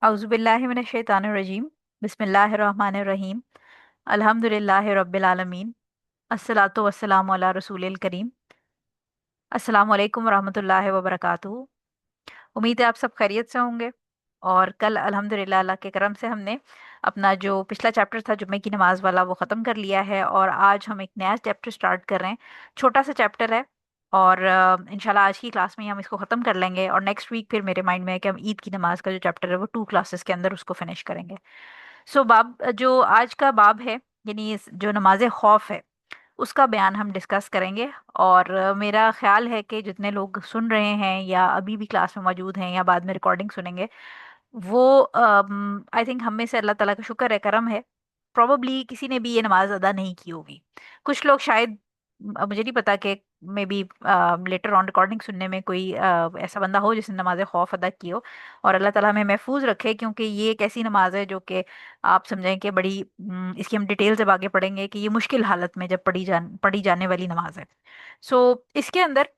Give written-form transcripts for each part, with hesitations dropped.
औज़ुबिल्लाहिमिनश्शैतानिर्रजीम। बिस्मिल्लाहिर्रहमानिर्रहीम। अल्हम्दुलिल्लाहि रब्बिल आलमीन। अस्सलातु वस्सलामु अला रसूलिल करीम। अस्सलामु अलैकुम वरहमतुल्लाहि वबरकातुहू। उम्मीद है आप सब खैरियत से होंगे। और कल अल्हम्दुलिल्लाह अल्लाह के करम से हमने अपना जो पिछला चैप्टर था जुम्मे की नमाज वाला वो ख़त्म कर लिया है, और आज हम एक नया चैप्टर स्टार्ट कर रहे हैं। छोटा सा चैप्टर है, और इंशाल्लाह आज की क्लास में ही हम इसको ख़त्म कर लेंगे, और नेक्स्ट वीक फिर मेरे माइंड में है कि हम ईद की नमाज का जो चैप्टर है वो 2 क्लासेस के अंदर उसको फिनिश करेंगे। सो बाब जो आज का बाब है, यानी जो नमाज खौफ है, उसका बयान हम डिस्कस करेंगे। और मेरा ख्याल है कि जितने लोग सुन रहे हैं या अभी भी क्लास में मौजूद हैं या बाद में रिकॉर्डिंग सुनेंगे, वो आई थिंक हम में से अल्लाह ताला का शुक्र है, करम है, प्रोबेबली किसी ने भी ये नमाज अदा नहीं की होगी। कुछ लोग शायद, मुझे नहीं पता कि may be later on recording सुनने में कोई ऐसा बंदा हो जिसने नमाज खौफ अदा की हो, और अल्लाह ताला हमें महफूज रखे, क्योंकि ये एक ऐसी नमाज है जो कि आप समझें कि बड़ी इसकी हम डिटेल से आगे पढ़ेंगे कि ये मुश्किल हालत में जब पढ़ी जाने वाली नमाज है। सो इसके अंदर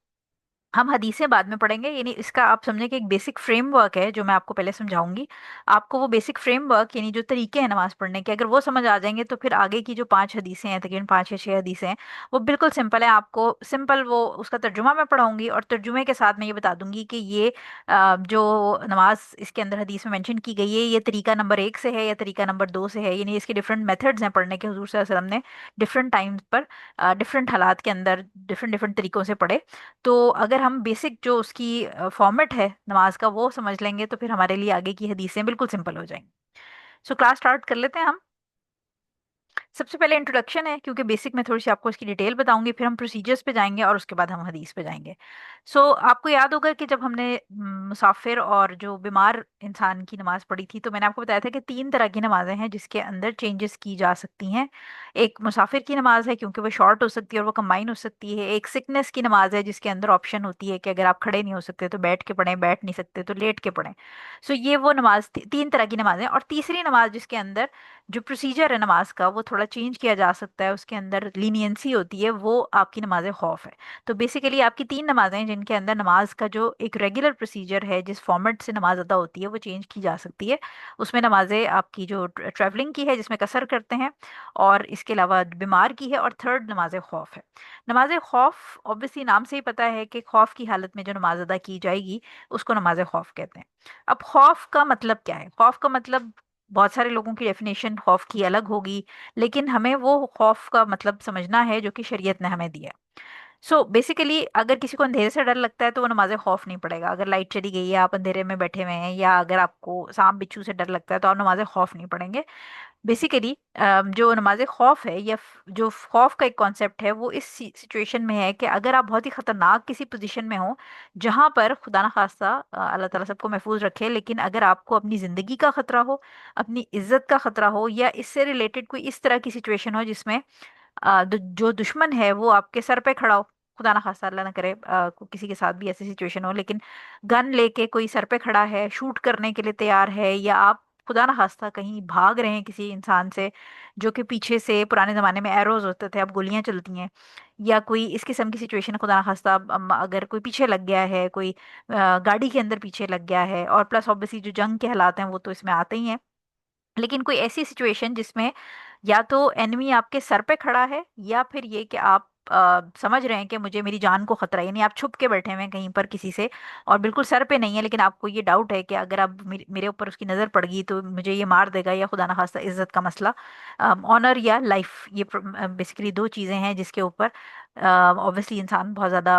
हम हदीसें बाद में पढ़ेंगे, यानी इसका आप समझें कि एक बेसिक फ्रेमवर्क है जो मैं आपको पहले समझाऊंगी। आपको वो बेसिक फ्रेमवर्क, यानी जो तरीके हैं नमाज पढ़ने के, अगर वो समझ आ जाएंगे तो फिर आगे की जो 5 हदीसें हैं, तकरीबन 5 या 6 हदीसें हैं, वो बिल्कुल सिंपल है। आपको सिंपल वो उसका तर्जुमा मैं पढ़ाऊंगी, और तर्जुमे के साथ मैं ये बता दूंगी कि ये जो नमाज इसके अंदर हदीस में मेंशन की गई है, ये तरीका नंबर 1 से है या तरीका नंबर 2 से है, यानी इसके डिफरेंट मेथड्स हैं पढ़ने के। हुजूर सल्लल्लाहु अलैहि वसल्लम ने डिफरेंट टाइम्स पर डिफरेंट हालात के अंदर डिफरेंट डिफरेंट तरीकों से पढ़े। तो अगर हम बेसिक जो उसकी फॉर्मेट है नमाज का वो समझ लेंगे, तो फिर हमारे लिए आगे की हदीसें बिल्कुल सिंपल हो जाएंगी। सो क्लास स्टार्ट कर लेते हैं हम। सबसे पहले इंट्रोडक्शन है, क्योंकि बेसिक में थोड़ी सी आपको इसकी डिटेल बताऊंगी, फिर हम प्रोसीजर्स पे जाएंगे, और उसके बाद हम हदीस पे जाएंगे। सो आपको याद होगा कि जब हमने मुसाफिर और जो बीमार इंसान की नमाज पढ़ी थी, तो मैंने आपको बताया था कि 3 तरह की नमाजें हैं जिसके अंदर चेंजेस की जा सकती हैं। एक मुसाफिर की नमाज है, क्योंकि वो शॉर्ट हो सकती है और वो कंबाइन हो सकती है। एक सिकनेस की नमाज है, जिसके अंदर ऑप्शन होती है कि अगर आप खड़े नहीं हो सकते तो बैठ के पढ़ें, बैठ नहीं सकते तो लेट के पढ़ें। सो ये वो नमाज 3 तरह की नमाज है। और तीसरी नमाज जिसके अंदर जो प्रोसीजर है नमाज का वो थोड़ा चेंज किया जा सकता है, उसके अंदर लीनियंसी होती है, वो आपकी नमाज खौफ है। तो बेसिकली आपकी 3 नमाजें हैं जिनके अंदर नमाज का जो एक रेगुलर प्रोसीजर है, जिस फॉर्मेट से नमाज अदा होती है, वो चेंज की जा सकती है। उसमें नमाजें आपकी जो ट्रैवलिंग की है जिसमें कसर करते हैं, और इसके अलावा बीमार की है, और थर्ड नमाज खौफ है। नमाज खौफ ऑब्वियसली नाम से ही पता है कि खौफ की हालत में जो नमाज अदा की जाएगी उसको नमाज खौफ कहते हैं। अब खौफ का मतलब क्या है? खौफ का मतलब, बहुत सारे लोगों की डेफिनेशन खौफ की अलग होगी, लेकिन हमें वो खौफ का मतलब समझना है जो कि शरीयत ने हमें दिया है। सो बेसिकली अगर किसी को अंधेरे से डर लगता है तो वो नमाज खौफ नहीं पड़ेगा। अगर लाइट चली गई है, आप अंधेरे में बैठे हुए हैं, या अगर आपको सांप बिच्छू से डर लगता है, तो आप नमाज खौफ नहीं पढ़ेंगे। बेसिकली जो नमाज खौफ है, या जो खौफ का एक कॉन्सेप्ट है, वो इस सिचुएशन में है कि अगर आप बहुत ही खतरनाक किसी पोजीशन में हो, जहां पर खुदा न खास्ता अल्लाह ताला सबको महफूज रखे, लेकिन अगर आपको अपनी ज़िंदगी का खतरा हो, अपनी इज्जत का खतरा हो, या इससे रिलेटेड कोई इस तरह की सिचुएशन हो जिसमें जो दुश्मन है वो आपके सर पे खड़ा हो, खुदा ना खास्ता अल्लाह ना करे किसी के साथ भी ऐसी सिचुएशन हो, लेकिन गन लेके कोई सर पे खड़ा है, शूट करने के लिए तैयार है, या आप खुदा ना खास्ता कहीं भाग रहे हैं किसी इंसान से जो कि पीछे से, पुराने ज़माने में एरोज होते थे, अब गोलियां चलती हैं, या कोई इस किस्म की सिचुएशन है, खुदा ना खास्ता अगर कोई पीछे लग गया है, कोई गाड़ी के अंदर पीछे लग गया है, और प्लस ऑब्वियसली जो जंग के हालात हैं वो तो इसमें आते ही हैं, लेकिन कोई ऐसी सिचुएशन जिसमें या तो एनिमी आपके सर पे खड़ा है, या फिर ये कि आप समझ रहे हैं कि मुझे मेरी जान को खतरा है, यानी आप छुप के बैठे हुए हैं कहीं पर किसी से, और बिल्कुल सर पे नहीं है, लेकिन आपको ये डाउट है कि अगर अब मेरे ऊपर उसकी नज़र पड़ गई तो मुझे ये मार देगा, या खुदा ना खास्ता इज्जत का मसला, ऑनर या लाइफ, ये बेसिकली 2 चीज़ें हैं जिसके ऊपर ऑब्वियसली इंसान बहुत ज़्यादा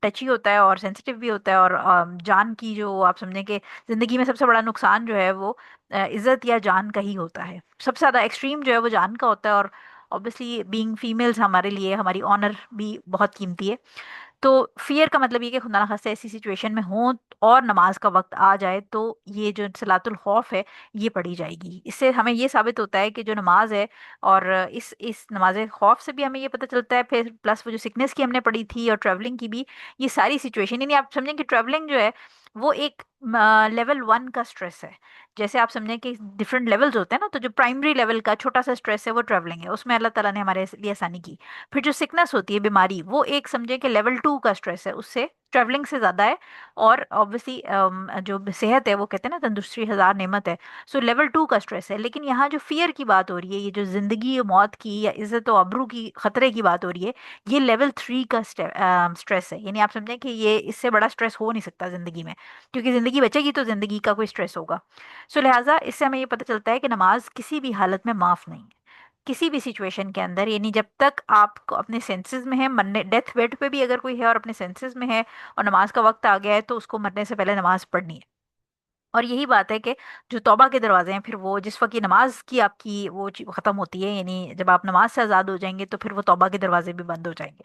टची होता है और सेंसिटिव भी होता है। और जान की जो आप समझें कि ज़िंदगी में सबसे बड़ा नुकसान जो है वो इज़्ज़त या जान का ही होता है। सबसे ज़्यादा एक्सट्रीम जो है वो जान का होता है, और ऑब्वियसली बीइंग फीमेल्स हमारे लिए हमारी ऑनर भी बहुत कीमती है। तो फियर का मतलब ये कि खुदा न खास्ता ऐसी सिचुएशन में हो और नमाज का वक्त आ जाए, तो ये जो सलातुल खौफ है ये पढ़ी जाएगी। इससे हमें ये साबित होता है कि जो नमाज है, और इस नमाज खौफ से भी हमें ये पता चलता है, फिर प्लस वो जो सिकनेस की हमने पढ़ी थी और ट्रैवलिंग की भी, ये सारी सिचुएशन, यानी आप समझें कि ट्रैवलिंग जो है वो एक लेवल 1 का स्ट्रेस है। जैसे आप समझें कि डिफरेंट लेवल्स होते हैं ना, तो जो प्राइमरी लेवल का छोटा सा स्ट्रेस है वो ट्रैवलिंग है, उसमें अल्लाह ताला ने हमारे लिए आसानी की। फिर जो सिकनेस होती है, बीमारी, वो एक समझे कि लेवल 2 का स्ट्रेस है, उससे ट्रैवलिंग से ज़्यादा है। और ऑब्वियसली जो सेहत है, वो कहते हैं ना तंदुरुस्ती हज़ार नेमत है। सो लेवल 2 का स्ट्रेस है। लेकिन यहाँ जो फियर की बात हो रही है, ये जो ज़िंदगी मौत की या इज़्ज़त और आबरू की खतरे की बात हो रही है, ये लेवल 3 का स्ट्रेस है। यानी आप समझें कि ये इससे बड़ा स्ट्रेस हो नहीं सकता ज़िंदगी में, क्योंकि ज़िंदगी बचेगी तो ज़िंदगी का कोई स्ट्रेस होगा। सो लिहाजा इससे हमें ये पता चलता है कि नमाज किसी भी हालत में माफ़ नहीं है, किसी भी सिचुएशन के अंदर। यानी जब तक आप अपने सेंसेस में है, मरने डेथ बेड पे भी अगर कोई है और अपने सेंसेस में है और नमाज का वक्त आ गया है, तो उसको मरने से पहले नमाज पढ़नी है। और यही बात है कि जो तौबा के दरवाजे हैं, फिर वो जिस वक्त ये नमाज की आपकी वो ख़त्म होती है, यानी जब आप नमाज से आज़ाद हो जाएंगे, तो फिर वो तौबा के दरवाजे भी बंद हो जाएंगे।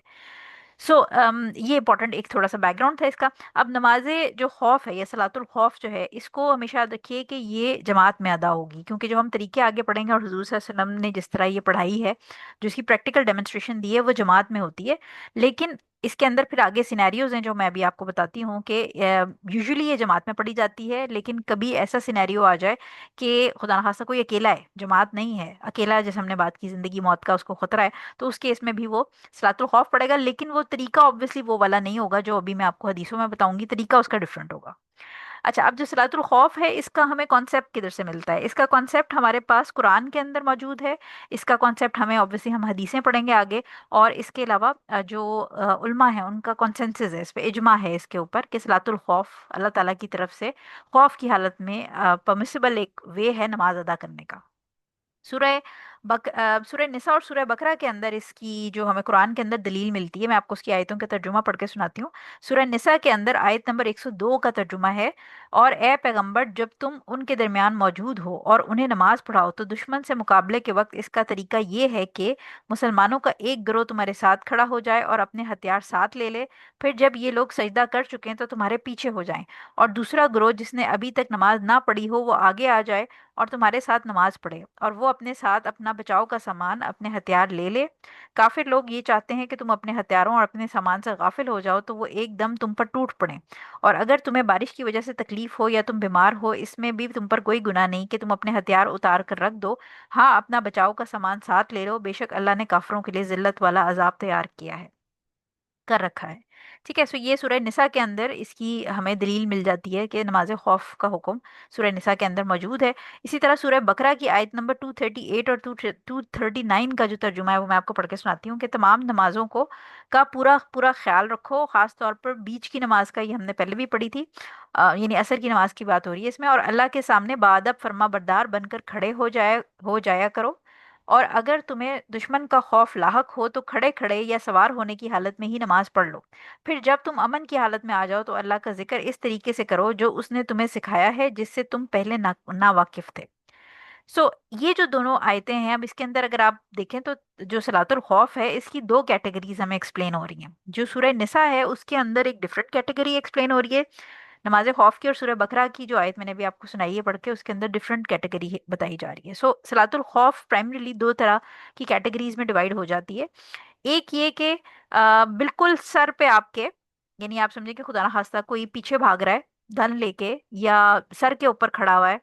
सो ये इंपॉर्टेंट एक थोड़ा सा बैकग्राउंड था इसका। अब नमाज जो खौफ है या सलातुल खौफ जो है, इसको हमेशा याद रखिए कि ये जमात में अदा होगी, क्योंकि जो हम तरीके आगे पढ़ेंगे और हुजूर सल्लल्लाहु अलैहि वसल्लम ने जिस तरह ये पढ़ाई है, जो इसकी प्रैक्टिकल डेमोन्स्ट्रेशन दी है, वो जमात में होती है। लेकिन इसके अंदर फिर आगे सिनेरियोज हैं जो मैं अभी आपको बताती हूँ कि यूजुअली ये जमात में पढ़ी जाती है। लेकिन कभी ऐसा सिनेरियो आ जाए कि खुदा न खास्ता कोई अकेला है, जमात नहीं है, अकेला है, जैसे हमने बात की जिंदगी मौत का उसको खतरा है, तो उस केस में भी वो सलातुल खौफ पड़ेगा। लेकिन वो तरीका ऑब्वियसली वो वाला नहीं होगा जो अभी मैं आपको हदीसों में बताऊंगी, तरीका उसका डिफरेंट होगा। अच्छा, अब जो सलातुल खौफ है, इसका हमें कॉन्सेप्ट किधर से मिलता है? इसका कॉन्सेप्ट हमारे पास कुरान के अंदर मौजूद है। इसका कॉन्सेप्ट हमें ऑब्वियसली हम हदीसें पढ़ेंगे आगे। और इसके अलावा जो उल्मा है उनका कॉन्सेंसस है, इस पे इजमा है इसके ऊपर, कि सलातुल खौफ अल्लाह ताला की तरफ से खौफ की हालत में परमिसिबल एक वे है नमाज अदा करने का। सूरह निसा और सूरह बकरा के अंदर इसकी जो हमें कुरान के अंदर दलील मिलती है, मैं आपको उसकी आयतों का तर्जुमा पढ़ के सुनाती हूँ। सूरह निसा के अंदर आयत नंबर 102 का तर्जुमा है, और ए पैगंबर, जब तुम उनके दरमियान मौजूद हो और उन्हें नमाज पढ़ाओ, तो दुश्मन से मुकाबले के वक्त इसका तरीका ये है कि मुसलमानों का एक गिरोह तुम्हारे साथ खड़ा हो जाए और अपने हथियार साथ ले ले। फिर जब ये लोग सजदा कर चुके हैं तो तुम्हारे पीछे हो जाएं, और दूसरा गिरोह जिसने अभी तक नमाज ना पढ़ी हो, वो आगे आ जाए और तुम्हारे साथ नमाज पढ़े, और वो अपने साथ अपना बचाव का सामान, अपने हथियार ले ले। काफिर लोग ये चाहते हैं कि तुम अपने हथियारों और अपने सामान से गाफिल हो जाओ, तो वो एकदम तुम पर टूट पड़े। और अगर तुम्हें बारिश की वजह से तकलीफ हो या तुम बीमार हो, इसमें भी तुम पर कोई गुनाह नहीं कि तुम अपने हथियार उतार कर रख दो। हाँ, अपना बचाव का सामान साथ ले लो, बेशक अल्लाह ने काफिरों के लिए जिल्लत वाला अजाब तैयार किया है, कर रखा है। ठीक है, सो ये सूरह निसा के अंदर इसकी हमें दलील मिल जाती है कि नमाज खौफ का हुक्म सूरह निसा के अंदर मौजूद है। इसी तरह सूरह बकरा की आयत नंबर 238 और 239 का जो तर्जुमा है, वो मैं आपको पढ़ के सुनाती हूँ कि तमाम नमाजों को का पूरा पूरा ख्याल रखो, खास तौर पर बीच की नमाज का, ये हमने पहले भी पढ़ी थी। यानी असर की नमाज की बात हो रही है इसमें। और अल्लाह के सामने बाअदब फर्मा बरदार बनकर खड़े हो जाया करो। और अगर तुम्हें दुश्मन का खौफ लाहक हो, तो खड़े खड़े या सवार होने की हालत में ही नमाज पढ़ लो। फिर जब तुम अमन की हालत में आ जाओ, तो अल्लाह का जिक्र इस तरीके से करो जो उसने तुम्हें सिखाया है, जिससे तुम पहले ना वाकिफ थे। ये जो दोनों आयतें हैं, अब इसके अंदर अगर आप देखें तो जो सलातुल खौफ है, इसकी दो कैटेगरीज हमें एक्सप्लेन हो रही हैं। जो सूरह निसा है उसके अंदर एक डिफरेंट कैटेगरी एक्सप्लेन हो रही है नमाज खौफ की, और सूरह बकरा की जो आयत मैंने भी आपको सुनाई है पढ़ के, उसके अंदर डिफरेंट कैटेगरी बताई जा रही है। सलातुल खौफ प्राइमरीली दो तरह की कैटेगरीज में डिवाइड हो जाती है। एक ये कि बिल्कुल सर पे आपके, यानी आप समझे कि खुदा ना खास्ता कोई पीछे भाग रहा है गन लेके, या सर के ऊपर खड़ा हुआ है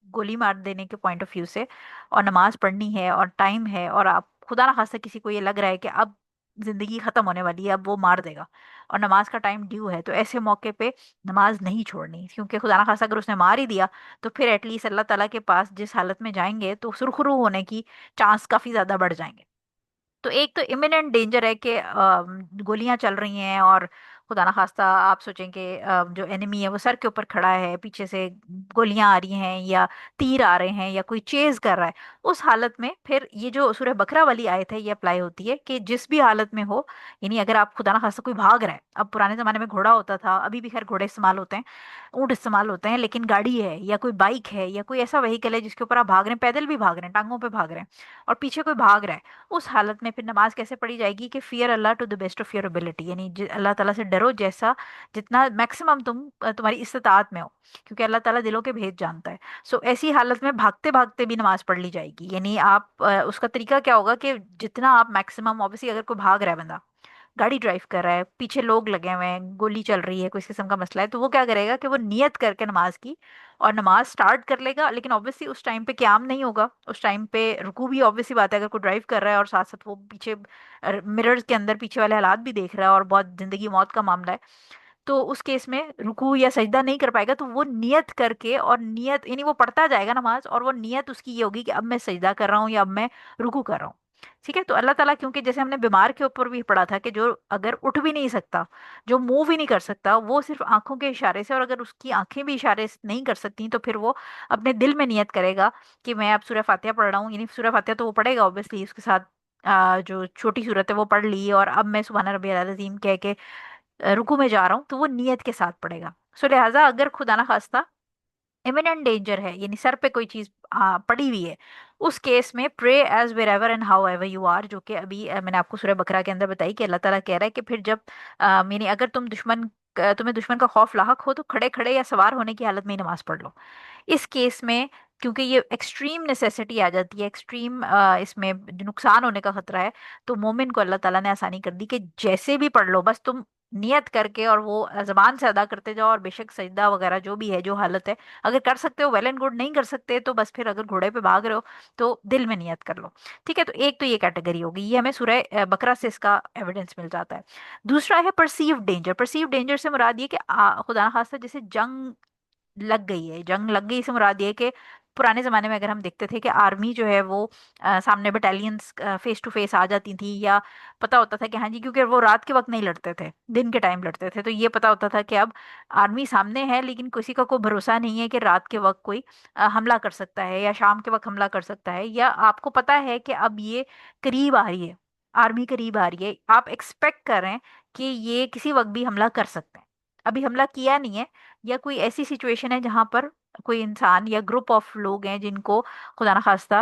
गोली मार देने के पॉइंट ऑफ व्यू से, और नमाज पढ़नी है और टाइम है, और आप खुदा ना खास्ता किसी को ये लग रहा है कि अब जिंदगी खत्म होने वाली है, अब वो मार देगा और नमाज का टाइम ड्यू है, तो ऐसे मौके पे नमाज नहीं छोड़नी, क्योंकि खुदा ना खास्ता अगर उसने मार ही दिया, तो फिर एटलीस्ट अल्लाह ताला के पास जिस हालत में जाएंगे, तो सुरखरू होने की चांस काफी ज्यादा बढ़ जाएंगे। तो एक तो इमिनेंट डेंजर है कि गोलियां चल रही हैं, और खुदा ना खास्ता आप सोचें कि जो एनिमी है वो सर के ऊपर खड़ा है, पीछे से गोलियां आ रही हैं या तीर आ रहे हैं या कोई चेज कर रहा है। उस हालत में फिर ये जो सूरह बकरा वाली आयत है, ये अप्लाई होती है कि जिस भी हालत में हो, यानी अगर आप खुदा ना खास्ता कोई भाग रहा है, अब पुराने जमाने में घोड़ा होता था, अभी भी खैर घोड़े इस्तेमाल होते हैं, ऊंट इस्तेमाल होते हैं, लेकिन गाड़ी है या कोई बाइक है या कोई ऐसा व्हीकल है जिसके ऊपर आप भाग रहे हैं, पैदल भी भाग रहे हैं, टांगों पे भाग रहे हैं, और पीछे कोई भाग रहा है, उस हालत में फिर नमाज कैसे पढ़ी जाएगी कि fear Allah to the best of your ability, यानी अल्लाह ताला से डरो जैसा, जितना मैक्सिमम तुम्हारी इस्तात में हो, क्योंकि अल्लाह ताला दिलों के भेद जानता है। ऐसी हालत में भागते भागते भी नमाज पढ़ ली जाएगी। यानी आप उसका तरीका क्या होगा कि जितना आप मैक्सिमम, ऑब्वियसली अगर कोई भाग रहा है बंदा, गाड़ी ड्राइव कर रहा है, पीछे लोग लगे हुए हैं, गोली चल रही है, कोई इस किस्म का मसला है, तो वो क्या करेगा कि वो नियत करके नमाज की और नमाज स्टार्ट कर लेगा। लेकिन ऑब्वियसली उस टाइम पे क्याम नहीं होगा, उस टाइम पे रुकू भी ऑब्वियसली बात है, अगर कोई ड्राइव कर रहा है और साथ साथ वो पीछे मिरर्स के अंदर पीछे वाले हालात भी देख रहा है और बहुत जिंदगी मौत का मामला है, تو اس کیس میں رکوع یا سجدہ نہیں کر پائے گا، تو وہ نیت کر کے، اور نیت یعنی وہ پڑھتا جائے گا نماز، اور وہ نیت اس کی یہ ہوگی کہ اب میں سجدہ کر رہا ہوں یا اب میں رکوع کر رہا ہوں. ٹھیک ہے. تو اللہ تعالیٰ، کیونکہ جیسے ہم نے بیمار کے اوپر بھی پڑھا تھا کہ جو اگر اٹھ بھی نہیں سکتا، جو موو بھی نہیں کر سکتا، وہ صرف آنکھوں کے اشارے سے، اور اگر اس کی آنکھیں بھی اشارے نہیں کر سکتی تو پھر وہ اپنے دل میں نیت کرے گا کہ میں اب سورہ فاتحہ پڑھ رہا ہوں. یعنی سورہ فاتحہ تو وہ پڑھے گا اوبیسلی، اس کے ساتھ جو چھوٹی صورت ہے وہ پڑھ لی، اور اب میں سبحان ربی العظیم کہہ کے رکوع میں جا رہا ہوں، تو وہ نیت کے ساتھ پڑھے گا. سو لہٰذا اگر خدا نہ خواستہ امیوننٹ ڈینجر ہے، یعنی سر پہ کوئی چیز پڑی ہوئی ہے، اس کیس میں pray as wherever and however you are, جو کہ ابھی میں نے آپ کو سورہ بقرہ کے اندر بتائی کہ اللہ تعالیٰ کہہ رہا ہے کہ پھر جب یعنی اگر تمہیں دشمن کا خوف لاحق ہو تو کھڑے کھڑے یا سوار ہونے کی حالت میں ہی نماز پڑھ لو. اس کیس میں کیونکہ یہ ایکسٹریم نیسیسٹی آ جاتی ہے، ایکسٹریم اس میں نقصان ہونے کا خطرہ ہے، تو مومن کو اللہ تعالیٰ نے آسانی کر دی کہ جیسے بھی پڑھ لو، بس تم نیت کر کے اور وہ زبان سے ادا کرتے جاؤ، اور بے شک سجدہ وغیرہ جو بھی ہے، جو حالت ہے، اگر کر سکتے ہو ویل اینڈ گڈ، نہیں کر سکتے تو بس پھر اگر گھوڑے پہ بھاگ رہے ہو تو دل میں نیت کر لو. ٹھیک ہے. تو ایک تو یہ کیٹیگری ہوگی، یہ ہمیں سورہ بقرہ سے اس کا ایویڈنس مل جاتا ہے. دوسرا ہے پرسیو ڈینجر. پرسیو ڈینجر سے مراد یہ کہ خدا نخواستہ جیسے جنگ لگ گئی ہے. جنگ لگ گئی سے مراد یہ ہے کہ پرانے زمانے میں اگر ہم دیکھتے تھے کہ آرمی جو ہے وہ سامنے بٹالینز فیس ٹو فیس آ جاتی تھیں، یا پتا ہوتا تھا کہ ہاں جی، کیونکہ وہ رات کے وقت نہیں لڑتے تھے، دن کے ٹائم لڑتے تھے، تو یہ پتا ہوتا تھا کہ اب آرمی سامنے ہے، لیکن کسی کا کوئی بھروسہ نہیں ہے کہ رات کے وقت کوئی حملہ کر سکتا ہے یا شام کے وقت حملہ کر سکتا ہے، یا آپ کو پتا ہے کہ اب یہ قریب آ رہی ہے، آرمی قریب آ رہی ہے، آپ ایکسپیکٹ کر رہے ہیں کہ یہ کسی وقت بھی حملہ کر سکتے ہیں. ابھی حملہ کیا نہیں ہے، یا کوئی ایسی سچویشن ہے جہاں پر کوئی انسان یا گروپ آف لوگ ہیں جن کو خدا نخواستہ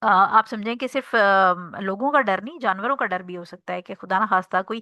آپ سمجھیں کہ صرف لوگوں کا ڈر نہیں، جانوروں کا ڈر بھی ہو سکتا ہے کہ خدا نہ خواستہ کوئی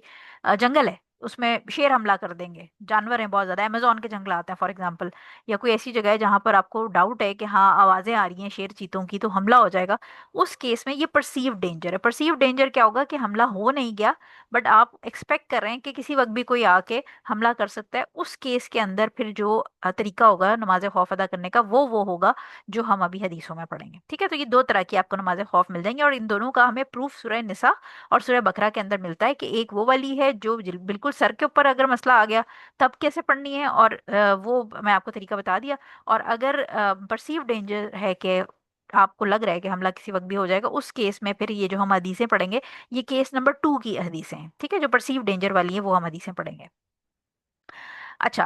جنگل ہے، اس میں شیر حملہ کر دیں گے، جانور ہیں بہت زیادہ، امیزون کے جنگلات ہیں فار ایگزامپل، یا کوئی ایسی جگہ ہے جہاں پر آپ کو ڈاؤٹ ہے کہ ہاں آوازیں آ رہی ہیں شیر چیتوں کی، تو حملہ ہو جائے گا. اس کیس میں یہ پرسیو ڈینجر ہے. پرسیو ڈینجر کیا ہوگا کہ حملہ ہو نہیں گیا، بٹ آپ ایکسپیکٹ کر رہے ہیں کہ کسی وقت بھی کوئی آ کے حملہ کر سکتا ہے. اس کیس کے اندر پھر جو طریقہ ہوگا نماز خوف ادا کرنے کا، وہ ہوگا جو ہم ابھی حدیثوں میں پڑھیں گے. ٹھیک ہے. تو یہ دو طرح کی آپ کو نماز خوف مل جائیں گی، اور ان دونوں کا ہمیں پروف سورہ نساء اور سورہ بقرہ کے اندر ملتا ہے کہ ایک وہ والی ہے جو بالکل سر کے اوپر اگر مسئلہ آ گیا تب کیسے پڑھنی ہے، اور وہ میں آپ کو طریقہ بتا دیا. اور اگر پرسیو ڈینجر ہے کہ آپ کو لگ رہا ہے کہ حملہ کسی وقت بھی ہو جائے گا، اس کیس میں پھر یہ جو ہم حدیثیں پڑھیں گے، یہ کیس نمبر 2 کی حدیثیں ہیں. ٹھیک ہے. جو پرسیو ڈینجر والی ہیں وہ ہم حدیثیں پڑھیں گے. اچھا،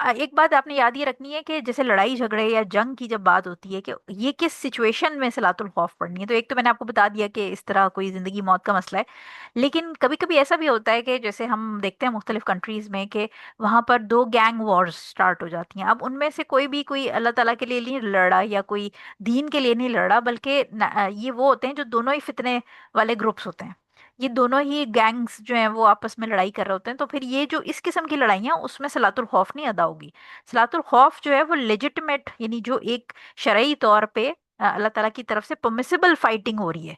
ایک بات آپ نے یاد یہ رکھنی ہے کہ جیسے لڑائی جھگڑے یا جنگ کی جب بات ہوتی ہے کہ یہ کس سچویشن میں صلاۃ الخوف پڑھنی ہے، تو ایک تو میں نے آپ کو بتا دیا کہ اس طرح کوئی زندگی موت کا مسئلہ ہے، لیکن کبھی کبھی ایسا بھی ہوتا ہے کہ جیسے ہم دیکھتے ہیں مختلف کنٹریز میں کہ وہاں پر دو گینگ وارز سٹارٹ ہو جاتی ہیں. اب ان میں سے کوئی اللہ تعالیٰ کے لیے نہیں لڑ رہا یا کوئی دین کے لیے نہیں لڑ رہا، بلکہ یہ وہ ہوتے ہیں جو دونوں ہی فتنے والے گروپس ہوتے ہیں، یہ دونوں ہی گینگز جو ہیں وہ آپس میں لڑائی کر رہے ہوتے ہیں. تو پھر یہ جو اس قسم کی لڑائیاں، اس میں صلاۃ الخوف نہیں ادا ہوگی. صلاۃ الخوف جو ہے وہ لیجٹمیٹ، یعنی جو ایک شرعی طور پہ اللہ تعالیٰ کی طرف سے پرمیسیبل فائٹنگ ہو رہی ہے،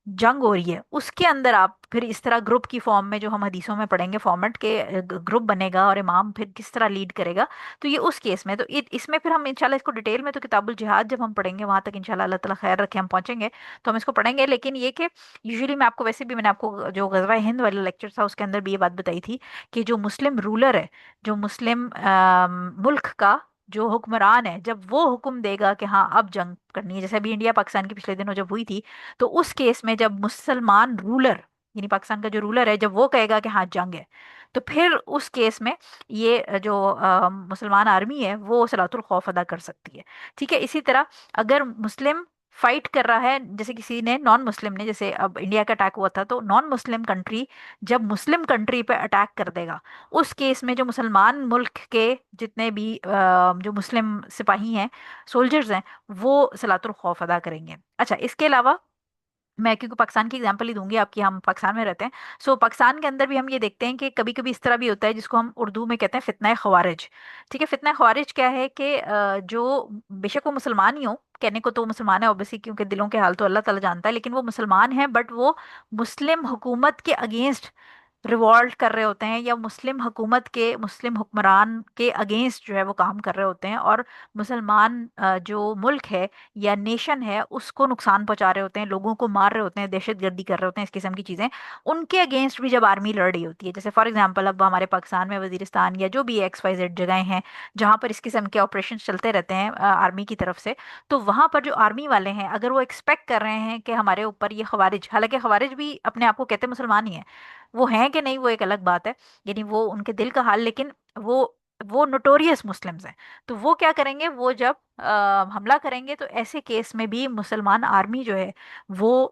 جنگ ہو رہی ہے، اس کے اندر آپ پھر اس طرح گروپ کی فارم میں جو ہم حدیثوں میں پڑھیں گے فارمیٹ کے گروپ بنے گا اور امام پھر کس طرح لیڈ کرے گا، تو یہ اس کیس میں. تو اس میں پھر ہم انشاءاللہ اس کو ڈیٹیل میں تو کتاب الجہاد جب ہم پڑھیں گے وہاں تک انشاءاللہ اللہ تعالیٰ خیر رکھے ہم پہنچیں گے تو ہم اس کو پڑھیں گے. لیکن یہ کہ یوزلی میں آپ کو ویسے بھی، میں نے آپ کو جو غزوہ ہند والا لیکچر تھا اس کے اندر بھی یہ بات بتائی تھی کہ جو مسلم رولر ہے، جو مسلم ملک کا جو حکمران ہے، جب وہ حکم دے گا کہ ہاں اب جنگ کرنی ہے، جیسے ابھی انڈیا پاکستان کی پچھلے دنوں جب ہوئی تھی، تو اس کیس میں جب مسلمان رولر یعنی پاکستان کا جو رولر ہے جب وہ کہے گا کہ ہاں جنگ ہے، تو پھر اس کیس میں یہ جو مسلمان آرمی ہے وہ صلاۃ الخوف ادا کر سکتی ہے. ٹھیک ہے. اسی طرح اگر مسلم فائٹ کر رہا ہے، جیسے کسی نے نان مسلم نے، جیسے اب انڈیا کا اٹیک ہوا تھا، تو نان مسلم کنٹری جب مسلم کنٹری پہ اٹیک کر دے گا، اس کیس میں جو مسلمان ملک کے جتنے بھی جو مسلم سپاہی ہیں، سولجرز ہیں، وہ صلاۃ الخوف ادا کریں گے. اچھا، اس کے علاوہ میں کیونکہ پاکستان کی اگزامپل ہی دوں گی آپ کی، ہم پاکستان میں رہتے ہیں، سو پاکستان کے اندر بھی ہم یہ دیکھتے ہیں کہ کبھی کبھی اس طرح بھی ہوتا ہے جس کو ہم اردو میں کہتے ہیں فتنہ خوارج. ٹھیک ہے. فتنہ خوارج کیا ہے کہ جو بے شک وہ مسلمان ہی ہوں، کہنے کو تو وہ مسلمان ہے اوبیسلی کیونکہ دلوں کے حال تو اللہ تعالیٰ جانتا ہے، لیکن وہ مسلمان ہیں بٹ وہ مسلم حکومت کے اگینسٹ ریوالٹ کر رہے ہوتے ہیں یا مسلم حکومت کے مسلم حکمران کے اگینسٹ جو ہے وہ کام کر رہے ہوتے ہیں، اور مسلمان جو ملک ہے یا نیشن ہے اس کو نقصان پہنچا رہے ہوتے ہیں، لوگوں کو مار رہے ہوتے ہیں، دہشت گردی کر رہے ہوتے ہیں، اس قسم کی چیزیں، ان کے اگینسٹ بھی جب آرمی لڑ رہی ہوتی ہے، جیسے فار ایگزامپل اب ہمارے پاکستان میں وزیرستان یا جو بھی ایکس وائی زیڈ جگہیں ہیں جہاں پر اس قسم کے آپریشن چلتے رہتے ہیں آرمی کی طرف سے، تو وہاں پر جو آرمی والے ہیں اگر وہ ایکسپیکٹ کر رہے ہیں کہ ہمارے اوپر یہ خوارج، حالانکہ خوارج بھی اپنے آپ کو کہتے ہیں مسلمان ہی ہیں، وہ ہیں کہ نہیں وہ ایک الگ بات ہے، یعنی وہ ان کے دل کا حال، لیکن وہ وہ نوٹوریس مسلمز ہیں، تو وہ کیا کریں گے، وہ جب حملہ کریں گے تو ایسے کیس میں بھی مسلمان آرمی جو ہے وہ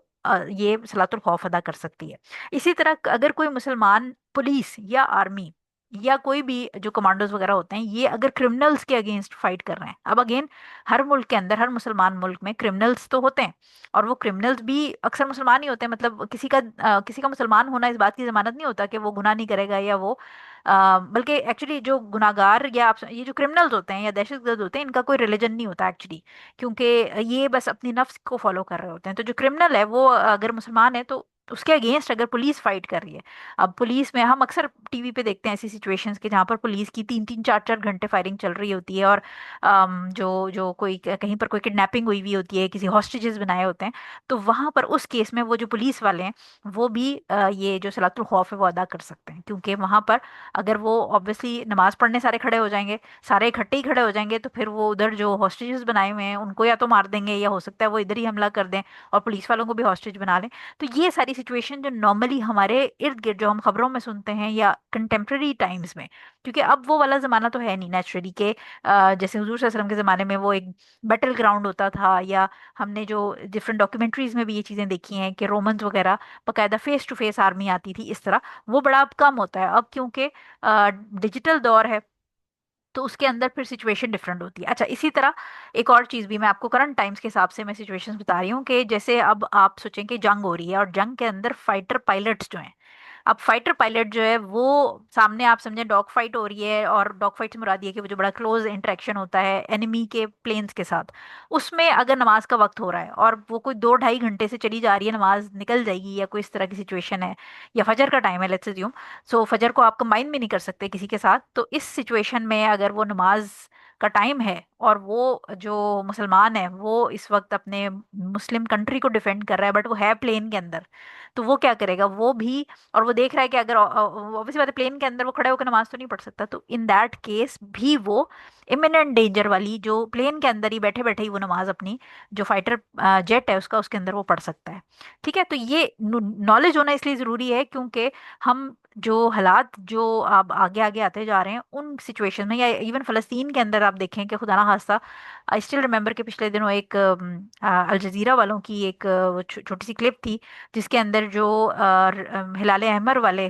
یہ صلاۃ الخوف ادا کر سکتی ہے۔ اسی طرح اگر کوئی مسلمان پولیس یا آرمی یا کوئی بھی جو کمانڈوز وغیرہ ہوتے ہیں یہ اگر کرمنلز کے اگینسٹ فائٹ کر رہے ہیں، اب اگین ہر ملک کے اندر، ہر مسلمان ملک میں کرمنلز تو ہوتے ہیں، اور وہ کرمنلز بھی اکثر مسلمان ہی ہوتے ہیں، مطلب کسی کا مسلمان ہونا اس بات کی ضمانت نہیں ہوتا کہ وہ گناہ نہیں کرے گا یا وہ بلکہ ایکچولی جو گناہ گار یا یہ جو کرمنلز ہوتے ہیں یا دہشت گرد ہوتے ہیں ان کا کوئی ریلیجن نہیں ہوتا ایکچولی، کیونکہ یہ بس اپنی نفس کو فالو کر رہے ہوتے ہیں، تو جو کرمنل ہے وہ اگر مسلمان ہے تو اس کے اگینسٹ اگر پولیس فائٹ کر رہی ہے، اب پولیس میں ہم اکثر ٹی وی پہ دیکھتے ہیں ایسی سچویشنز کے جہاں پر پولیس کی 3 3 4 4 گھنٹے فائرنگ چل رہی ہوتی ہے، اور جو کوئی کہیں پر کوئی کڈنیپنگ ہوئی ہوئی ہوتی ہے، کسی ہاسٹیجز بنائے ہوتے ہیں، تو وہاں پر اس کیس میں وہ جو پولیس والے ہیں وہ بھی یہ جو صلاۃ الخوف ہے وہ ادا کر سکتے ہیں، کیونکہ وہاں پر اگر وہ آبویسلی نماز پڑھنے سارے کھڑے ہو جائیں گے، سارے اکٹھے ہی کھڑے ہو جائیں گے، تو پھر وہ ادھر جو ہاسٹیجز بنائے ہوئے ہیں ان کو یا تو مار دیں گے یا ہو سکتا ہے وہ ادھر ہی حملہ کر دیں اور پولیس والوں کو بھی ہاسٹیج بنا لیں۔ تو یہ ساری سچویشن جو نارملی ہمارے ارد گرد جو ہم خبروں میں سنتے ہیں یا کنٹمپرری ٹائمز میں، کیونکہ اب وہ والا زمانہ تو ہے نہیں نیچرلی کہ جیسے حضور صلی اللہ علیہ وسلم کے زمانے میں وہ ایک بیٹل گراؤنڈ ہوتا تھا، یا ہم نے جو ڈفرینٹ ڈاکیومنٹریز میں بھی یہ چیزیں دیکھی ہیں کہ رومنز وغیرہ باقاعدہ فیس ٹو فیس آرمی آتی تھی، اس طرح وہ بڑا اب کم ہوتا ہے اب، کیونکہ ڈیجیٹل دور ہے تو اس کے اندر پھر سچویشن ڈفرینٹ ہوتی ہے۔ اچھا، اسی طرح ایک اور چیز بھی میں آپ کو کرنٹ ٹائمز کے حساب سے میں سچویشن بتا رہی ہوں کہ جیسے اب آپ سوچیں کہ جنگ ہو رہی ہے اور جنگ کے اندر فائٹر پائلٹس جو ہیں، اب فائٹر پائلٹ جو ہے وہ سامنے آپ سمجھیں ڈاگ فائٹ ہو رہی ہے، اور ڈاگ فائٹ سے مراد یہ ہے کہ وہ جو بڑا کلوز انٹریکشن ہوتا ہے اینیمی کے پلینز کے ساتھ، اس میں اگر نماز کا وقت ہو رہا ہے اور وہ کوئی 2 ڈھائی گھنٹے سے چلی جا رہی ہے، نماز نکل جائے گی یا کوئی اس طرح کی سچویشن ہے، یا فجر کا ٹائم ہے لیٹس اسیوم، سو فجر کو آپ کمبائن بھی نہیں کر سکتے کسی کے ساتھ، تو اس سچویشن میں اگر وہ نماز کا ٹائم ہے اور وہ جو مسلمان ہے وہ اس وقت اپنے مسلم کنٹری کو ڈیفینڈ کر رہا ہے بٹ وہ ہے پلین کے اندر، تو وہ کیا کرے گا، وہ بھی، اور وہ دیکھ رہا ہے کہ اگر obviously بات ہے پلین کے اندر وہ کھڑے ہو کے نماز تو نہیں پڑھ سکتا، تو ان دیٹ کیس بھی وہ امیوننٹ ڈینجر والی جو پلین کے اندر ہی بیٹھے بیٹھے ہی وہ نماز اپنی جو فائٹر جیٹ ہے اس کے اندر وہ پڑھ سکتا ہے۔ ٹھیک ہے، تو یہ نالج ہونا اس لیے ضروری ہے کیونکہ ہم جو حالات جو اب آگے آگے آتے جا رہے ہیں ان سچویشن میں، یا ایون فلسطین کے اندر آپ دیکھیں کہ خدا نہ خواستہ آئی اسٹل ریمبر کہ پچھلے دنوں ایک الجزیرہ والوں کی ایک چھوٹی سی کلپ تھی جس کے اندر جو ہلال احمر والے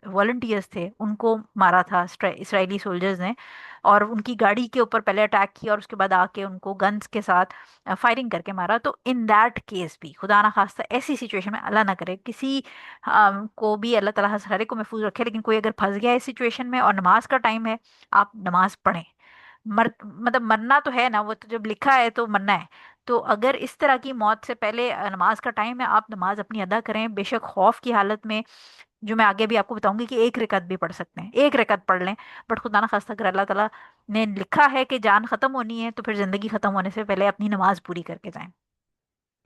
والنٹیئرز تھے ان کو مارا تھا اسرائیلی سولجرز نے، اور ان کی گاڑی کے اوپر پہلے اٹیک کیا اور اس کے بعد آ کے ان کو گنز کے ساتھ فائرنگ کر کے مارا، تو ان دیٹ کیس بھی خدا نہ خواستہ ایسی سچویشن میں اللہ نہ کرے کسی کو بھی، اللہ تعالیٰ سارے کو محفوظ رکھے، لیکن کوئی اگر پھنس گیا اس سچویشن میں اور نماز کا ٹائم ہے، آپ نماز پڑھیں، مطلب مرنا تو ہے نا، وہ تو جب لکھا ہے تو مرنا ہے، تو اگر اس طرح کی موت سے پہلے نماز کا ٹائم ہے آپ نماز اپنی ادا کریں، بے شک خوف کی حالت میں، جو میں آگے بھی آپ کو بتاؤں گی کہ 1 رکعت بھی پڑھ سکتے ہیں، 1 رکعت پڑھ لیں، بٹ خدا نہ خواستہ اگر اللہ تعالیٰ نے لکھا ہے کہ جان ختم ہونی ہے تو پھر زندگی ختم ہونے سے پہلے اپنی نماز پوری کر کے جائیں۔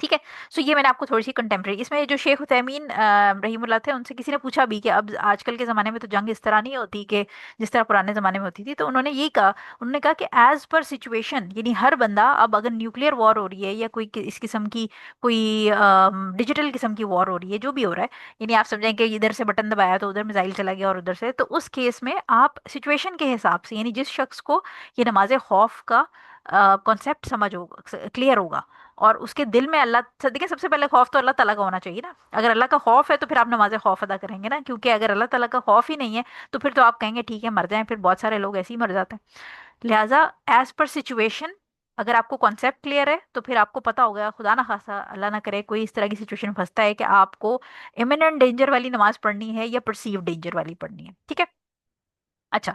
ٹھیک ہے، سو یہ میں نے آپ کو تھوڑی سی کنٹمپریری، اس میں جو شیخ عثیمین رحیم اللہ تھے ان سے کسی نے پوچھا بھی کہ اب آج کل کے زمانے میں تو جنگ اس طرح نہیں ہوتی کہ جس طرح پرانے زمانے میں ہوتی تھی، تو انہوں نے یہی کہا، انہوں نے کہا کہ ایز پر سچویشن، یعنی ہر بندہ اب اگر نیوکلیئر وار ہو رہی ہے یا کوئی اس قسم کی کوئی ڈیجیٹل قسم کی وار ہو رہی ہے، جو بھی ہو رہا ہے، یعنی آپ سمجھیں کہ ادھر سے بٹن دبایا تو ادھر میزائل چلا گیا اور ادھر سے، تو اس کیس میں آپ سچویشن کے حساب سے، یعنی جس شخص کو یہ نماز خوف کا کانسیپٹ سمجھ ہوگا، کلیئر ہوگا، اور اس کے دل میں اللہ، دیکھیں سب سے پہلے خوف تو اللہ تعالیٰ کا ہونا چاہیے نا، اگر اللہ کا خوف ہے تو پھر آپ نماز خوف ادا کریں گے نا، کیونکہ اگر اللہ تعالیٰ کا خوف ہی نہیں ہے تو پھر تو آپ کہیں گے ٹھیک ہے مر جائیں، پھر بہت سارے لوگ ایسے ہی مر جاتے ہیں، لہٰذا ایز پر سچویشن اگر آپ کو کانسیپٹ کلیئر ہے تو پھر آپ کو پتا ہوگا، خدا نہ خاصا اللہ نہ کرے کوئی اس طرح کی سچویشن پھنستا ہے کہ آپ کو امیوننٹ ڈینجر والی نماز پڑھنی ہے یا پرسیو ڈینجر والی پڑھنی ہے۔ ٹھیک ہے، اچھا،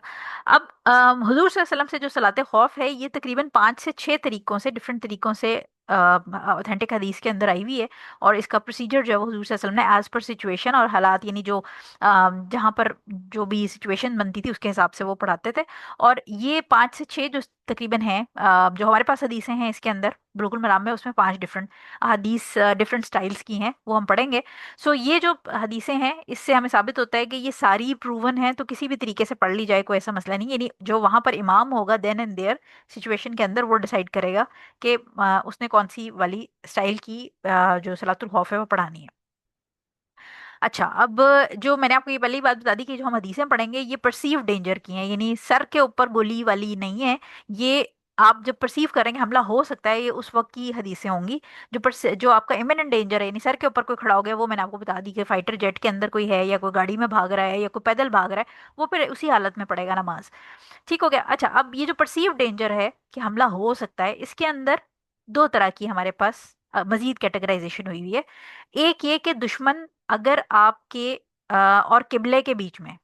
اب حضور صلی اللہ علیہ وسلم سے جو صلاۃ خوف ہے یہ تقریباً 5 سے 6 طریقوں سے، ڈفرینٹ طریقوں سے ऑथेंटिक हदीस के अंदर आई हुई है। और इसका प्रोसीजर जो है वो हुजूर सल्लल्लाहु अलैहि वसल्लम ने एज पर सिचुएशन और हालात, यानी जो जहाँ पर जो भी सिचुएशन बनती थी उसके हिसाब से वो पढ़ाते थे। और ये 5 से 6 जो तकरीबन हैं, जो हमारे पास हदीसें हैं इसके अंदर बुलुगुल मराम में, उसमें 5 डिफरेंट हदीस डिफरेंट स्टाइल्स की हैं, वो हम पढ़ेंगे। सो ये जो हदीसें हैं इससे हमें साबित होता है कि ये सारी प्रूवन हैं, तो किसी भी तरीके से पढ़ ली जाए कोई ऐसा मसला नहीं। यानी जो वहाँ पर इमाम होगा देन एंड देयर सिचुएशन के अंदर वो डिसाइड करेगा कि उसने कौन सी वाली स्टाइल की जो सलातुल खौफ है वो पढ़ानी है। अच्छा, अब जो मैंने आपको ये पहली बात बता दी कि जो हम हदीसें पढ़ेंगे ये परसीव डेंजर की हैं, यानी सर के ऊपर गोली वाली नहीं है। ये आप जब परसीव करेंगे हमला हो सकता है, ये उस वक्त की हदीसें होंगी। जो आपका इमिनेंट डेंजर है, यानी सर के ऊपर कोई खड़ा हो गया, वो मैंने आपको बता दी कि फाइटर जेट के अंदर कोई है, या कोई गाड़ी में भाग रहा है, या कोई पैदल भाग रहा है, वो फिर उसी हालत में पड़ेगा नमाज। ठीक हो गया। अच्छा, अब ये जो परसीव डेंजर है कि हमला हो सकता है, इसके अंदर दो तरह की हमारे पास मजीद कैटेगराइजेशन हुई हुई है। एक ये कि दुश्मन अगर आपके और किबले के बीच में,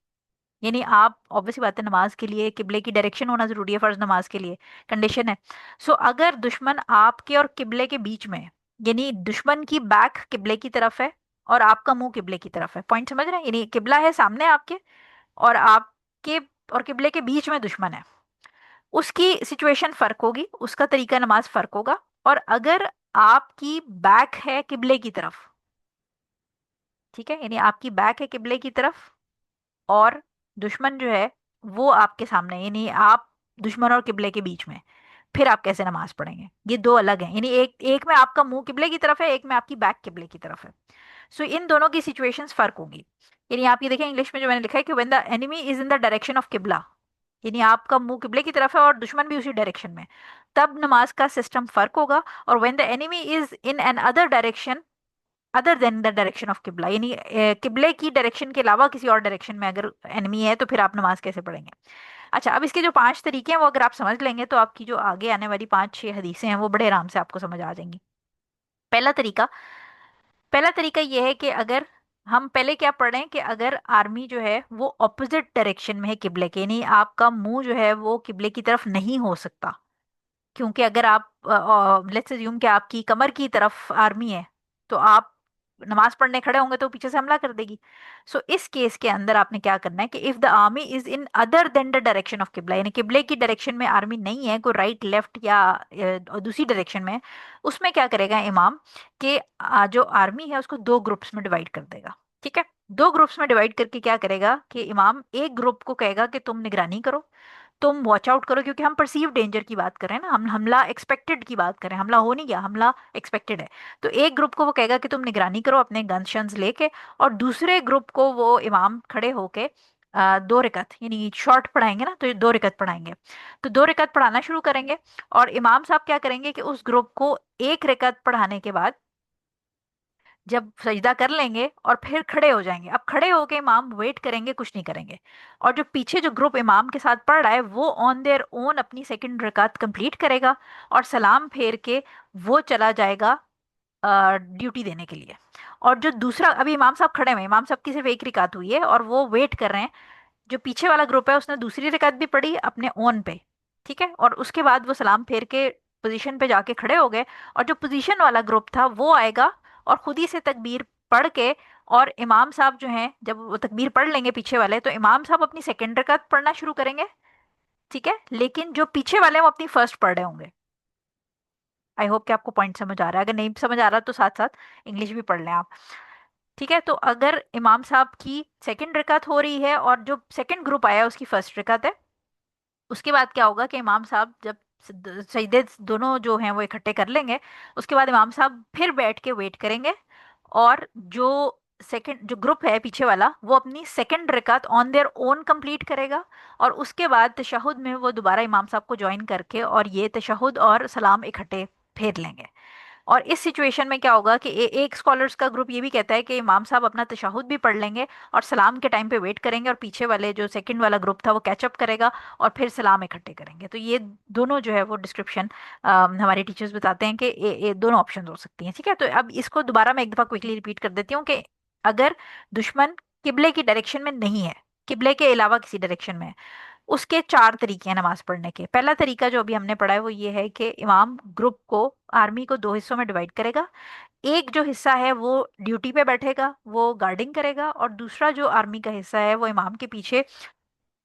यानी आप ऑब्वियसली बात है नमाज के लिए किबले की डायरेक्शन होना जरूरी है, फर्ज नमाज के लिए कंडीशन है। सो अगर दुश्मन आपके और किबले के बीच में है, यानी दुश्मन की बैक किबले की तरफ है और आपका मुंह किबले की तरफ है, पॉइंट समझ रहे हैं? यानी किबला है सामने आपके, और आपके और किबले के बीच में दुश्मन है, उसकी सिचुएशन फर्क होगी, उसका तरीका नमाज फर्क होगा। और अगर आपकी बैक है किबले की तरफ, ठीक है, यानी आपकी बैक है किबले की तरफ और दुश्मन जो है वो आपके सामने, यानी आप दुश्मन और किबले के बीच में, फिर आप कैसे नमाज पढ़ेंगे? ये दो अलग हैं, यानी एक एक में आपका मुंह किबले की तरफ है, एक में आपकी बैक किबले की तरफ है। सो इन दोनों की सिचुएशंस फर्क होंगी। यानी आप ये देखें इंग्लिश में जो मैंने लिखा है कि when the enemy is in the direction of किबला, यानी आपका मुंह किबले की तरफ है और दुश्मन भी उसी डायरेक्शन में, तब नमाज का सिस्टम फर्क होगा। और when the enemy is in an other direction other than the direction of किबला, यानी किबले की डायरेक्शन के अलावा किसी और डायरेक्शन में अगर एनिमी है, तो फिर आप नमाज कैसे पढ़ेंगे? अच्छा, अब इसके जो 5 तरीके हैं वो अगर आप समझ लेंगे तो आपकी जो आगे आने वाली 5-6 हदीसें हैं वो बड़े आराम से आपको समझ आ जाएंगी। पहला तरीका पहला तरीका ये है कि अगर हम पहले क्या पढ़ें कि अगर आर्मी जो है वो ऑपोजिट डायरेक्शन में है किबले के, यानी आपका मुंह जो है वो किबले की तरफ नहीं हो सकता, क्योंकि अगर आप लेट्स अज्यूम कि आपकी कमर की तरफ आर्मी है, तो आप नमाज पढ़ने खड़े होंगे तो पीछे से हमला कर देगी। सो इस केस के अंदर आपने क्या करना है कि if the army is in other than the direction of किबला, यानी किबले की डायरेक्शन में आर्मी नहीं है, कोई राइट लेफ्ट या दूसरी डायरेक्शन में है, उसमें क्या करेगा इमाम कि जो आर्मी है उसको 2 ग्रुप्स में डिवाइड कर देगा। ठीक है, 2 ग्रुप्स में डिवाइड करके क्या करेगा कि इमाम एक ग्रुप को कहेगा कि तुम निगरानी करो, तुम वॉच आउट करो, क्योंकि हम परसीव डेंजर की बात कर रहे हैं ना, हम हमला एक्सपेक्टेड की बात कर रहे हैं, हमला हो नहीं गया, हमला एक्सपेक्टेड है। तो एक ग्रुप को वो कहेगा कि तुम निगरानी करो अपने गन शन्स लेके, और दूसरे ग्रुप को वो इमाम खड़े होके 2 रकत, यानी शॉर्ट पढ़ाएंगे ना, तो ये 2 रकत पढ़ाएंगे। तो 2 रकत पढ़ाना शुरू करेंगे, और इमाम साहब क्या करेंगे कि उस ग्रुप को 1 रकत पढ़ाने के बाद जब सजदा कर लेंगे और फिर खड़े हो जाएंगे, अब खड़े होके इमाम वेट करेंगे, कुछ नहीं करेंगे। और जो पीछे जो ग्रुप इमाम के साथ पढ़ रहा है वो ऑन देयर ओन अपनी सेकंड रकात कंप्लीट करेगा, और सलाम फेर के वो चला जाएगा ड्यूटी देने के लिए। और जो दूसरा, अभी इमाम साहब खड़े हुए हैं, इमाम साहब की सिर्फ 1 रकात हुई है और वो वेट कर रहे हैं, जो पीछे वाला ग्रुप है उसने दूसरी रकात भी पढ़ी अपने ओन पे, ठीक है, और उसके बाद वो सलाम फेर के पोजीशन पे जाके खड़े हो गए। और जो पोजीशन वाला ग्रुप था वो आएगा और खुद ही से तकबीर पढ़ के, और इमाम साहब जो हैं जब वो तकबीर पढ़ लेंगे पीछे वाले, तो इमाम साहब अपनी सेकंड रकात पढ़ना शुरू करेंगे। ठीक है, लेकिन जो पीछे वाले हैं वो अपनी फर्स्ट पढ़ रहे होंगे। आई होप कि आपको पॉइंट समझ आ रहा है, अगर नहीं समझ आ रहा तो साथ साथ इंग्लिश भी पढ़ लें आप। ठीक है, तो अगर इमाम साहब की सेकंड रकात हो रही है और जो सेकंड ग्रुप आया है उसकी फर्स्ट रकात है, उसके बाद क्या होगा कि इमाम साहब जब सजदे दोनों जो हैं वो इकट्ठे कर लेंगे, उसके बाद इमाम साहब फिर बैठ के वेट करेंगे, और जो सेकंड जो ग्रुप है पीछे वाला वो अपनी सेकंड रकात ऑन देयर ओन कंप्लीट करेगा, और उसके बाद तशहुद में वो दोबारा इमाम साहब को ज्वाइन करके और ये तशहुद और सलाम इकट्ठे फेर लेंगे। और इस सिचुएशन में क्या होगा कि एक स्कॉलर्स का ग्रुप ये भी कहता है कि इमाम साहब अपना तशहुद भी पढ़ लेंगे और सलाम के टाइम पे वेट करेंगे, और पीछे वाले जो सेकंड वाला ग्रुप था वो कैचअप करेगा और फिर सलाम इकट्ठे करेंगे। तो ये दोनों जो है वो डिस्क्रिप्शन हमारे टीचर्स बताते हैं कि ये दोनों ऑप्शन हो सकती हैं। ठीक है, तो अब इसको दोबारा मैं एक दफ़ा क्विकली रिपीट कर देती हूँ कि अगर दुश्मन किबले की डायरेक्शन में नहीं है, किबले के अलावा किसी डायरेक्शन में है, اس کے چار طریقے ہیں نماز پڑھنے کے. پہلا طریقہ جو ابھی ہم نے پڑھا ہے وہ یہ ہے کہ امام گروپ کو، آرمی کو دو حصوں میں ڈیوائڈ کرے گا. ایک جو حصہ ہے وہ ڈیوٹی پہ بیٹھے گا، وہ گارڈنگ کرے گا، اور دوسرا جو آرمی کا حصہ ہے وہ امام کے پیچھے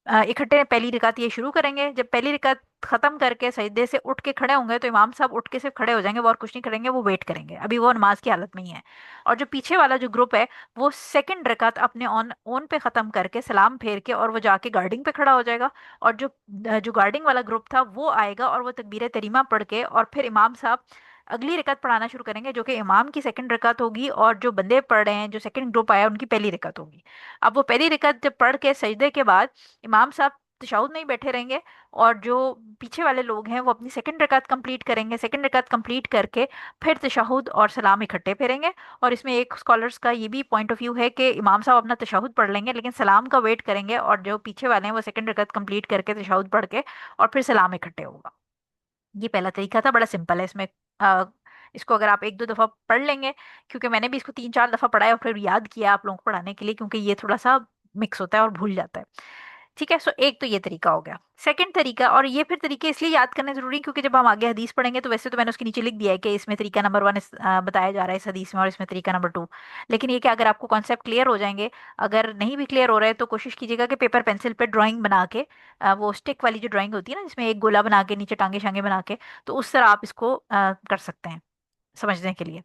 اکٹھے پہلی رکعت یہ شروع کریں گے. جب پہلی رکعت ختم کر کے سجدے سے اٹھ کے کھڑے ہوں گے تو امام صاحب اٹھ کے صرف کھڑے ہو جائیں گے، وہ اور کچھ نہیں کریں گے، وہ ویٹ کریں گے، ابھی وہ نماز کی حالت میں ہی ہے. اور جو پیچھے والا جو گروپ ہے وہ سیکنڈ رکعت اپنے اون پہ ختم کر کے سلام پھیر کے اور وہ جا کے گارڈنگ پہ کھڑا ہو جائے گا. اور جو گارڈنگ والا گروپ تھا وہ آئے گا اور وہ تکبیر تریمہ پڑھ کے اور پھر امام صاحب اگلی رکعت پڑھانا شروع کریں گے، جو کہ امام کی سیکنڈ رکعت ہوگی، اور جو بندے پڑھ رہے ہیں جو سیکنڈ گروپ آیا ان کی پہلی رکعت ہوگی. اب وہ پہلی رکعت جب پڑھ کے سجدے کے بعد امام صاحب تشہد میں ہی بیٹھے رہیں گے، اور جو پیچھے والے لوگ ہیں وہ اپنی سیکنڈ رکعت کمپلیٹ کریں گے. سیکنڈ رکعت کمپلیٹ کر کے پھر تشہد اور سلام اکٹھے پھیریں گے. اور اس میں ایک اسکالرس کا یہ بھی پوائنٹ آف ویو ہے کہ امام صاحب اپنا تشہد پڑھ لیں گے لیکن سلام کا ویٹ کریں گے، اور جو پیچھے والے ہیں وہ سیکنڈ رکعت کمپلیٹ کر کے تشہد پڑھ کے اور پھر سلام اکٹھے ہوگا. یہ پہلا طریقہ تھا، بڑا سمپل ہے. اس میں اس کو اگر آپ ایک دو دفعہ پڑھ لیں گے، کیونکہ میں نے بھی اس کو تین چار دفعہ پڑھا ہے اور پھر یاد کیا آپ لوگوں کو پڑھانے کے لیے، کیونکہ یہ تھوڑا سا مکس ہوتا ہے اور بھول جاتا ہے. ٹھیک ہے، سو ایک تو یہ طریقہ ہو گیا. سیکنڈ طریقہ، اور یہ پھر طریقے اس لیے یاد کرنے ضروری کیونکہ جب ہم آگے حدیث پڑھیں گے تو ویسے تو میں نے اس کے نیچے لکھ دیا ہے کہ اس میں طریقہ نمبر 1 بتایا جا رہا ہے اس حدیث میں، اور اس میں طریقہ نمبر 2. لیکن یہ کہ اگر آپ کو کانسیپٹ کلیئر ہو جائیں گے، اگر نہیں بھی کلیئر ہو رہا ہے تو کوشش کیجیے گا کہ پیپر پینسل پہ ڈرائنگ بنا کے، وہ اسٹک والی جو ڈرائنگ ہوتی ہے نا جس میں ایک گولا بنا کے نیچے ٹانگے شانگے بنا کے، تو اس طرح آپ اس کو کر سکتے ہیں سمجھنے کے لیے.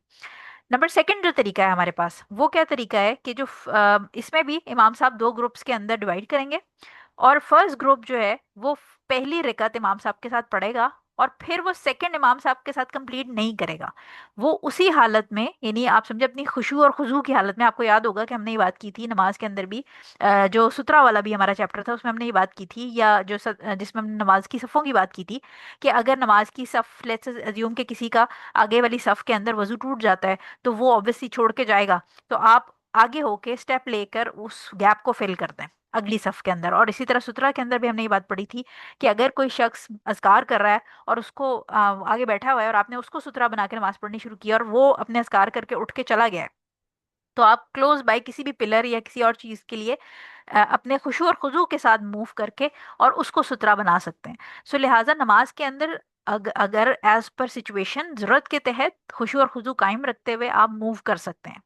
نمبر سیکنڈ جو طریقہ ہے ہمارے پاس وہ کیا طریقہ ہے کہ جو اس میں بھی امام صاحب دو گروپس کے اندر ڈیوائڈ کریں گے، اور فرسٹ گروپ جو ہے وہ پہلی رکعت امام صاحب کے ساتھ پڑھے گا، اور پھر وہ سیکنڈ امام صاحب کے ساتھ کمپلیٹ نہیں کرے گا. وہ اسی حالت میں، یعنی آپ سمجھے اپنی خشوع اور خضوع کی حالت میں. آپ کو یاد ہوگا کہ ہم نے یہ بات کی تھی نماز کے اندر بھی، جو سترہ والا بھی ہمارا چیپٹر تھا اس میں ہم نے یہ بات کی تھی، یا جو جس میں ہم نے نماز کی صفوں کی بات کی تھی، کہ اگر نماز کی صف لیٹس ازیوم کہ کسی کا آگے والی صف کے اندر وضو ٹوٹ جاتا ہے تو وہ obviously چھوڑ کے جائے گا، تو آپ آگے ہو کے اسٹیپ لے کر اس گیپ کو فل کر دیں اگلی صف کے اندر. اور اسی طرح سترہ کے اندر بھی ہم نے یہ بات پڑھی تھی کہ اگر کوئی شخص اذکار کر رہا ہے اور اس کو آگے بیٹھا ہوا ہے اور آپ نے اس کو سترہ بنا کے نماز پڑھنی شروع کی اور وہ اپنے اذکار کر کے اٹھ کے چلا گیا ہے، تو آپ کلوز بائی کسی بھی پلر یا کسی اور چیز کے لیے اپنے خشوع اور خضوع کے ساتھ موو کر کے اور اس کو سترہ بنا سکتے ہیں. سو لہٰذا نماز کے اندر اگر ایز پر سچویشن ضرورت کے تحت خشوع اور خضوع قائم رکھتے ہوئے آپ موو کر سکتے ہیں.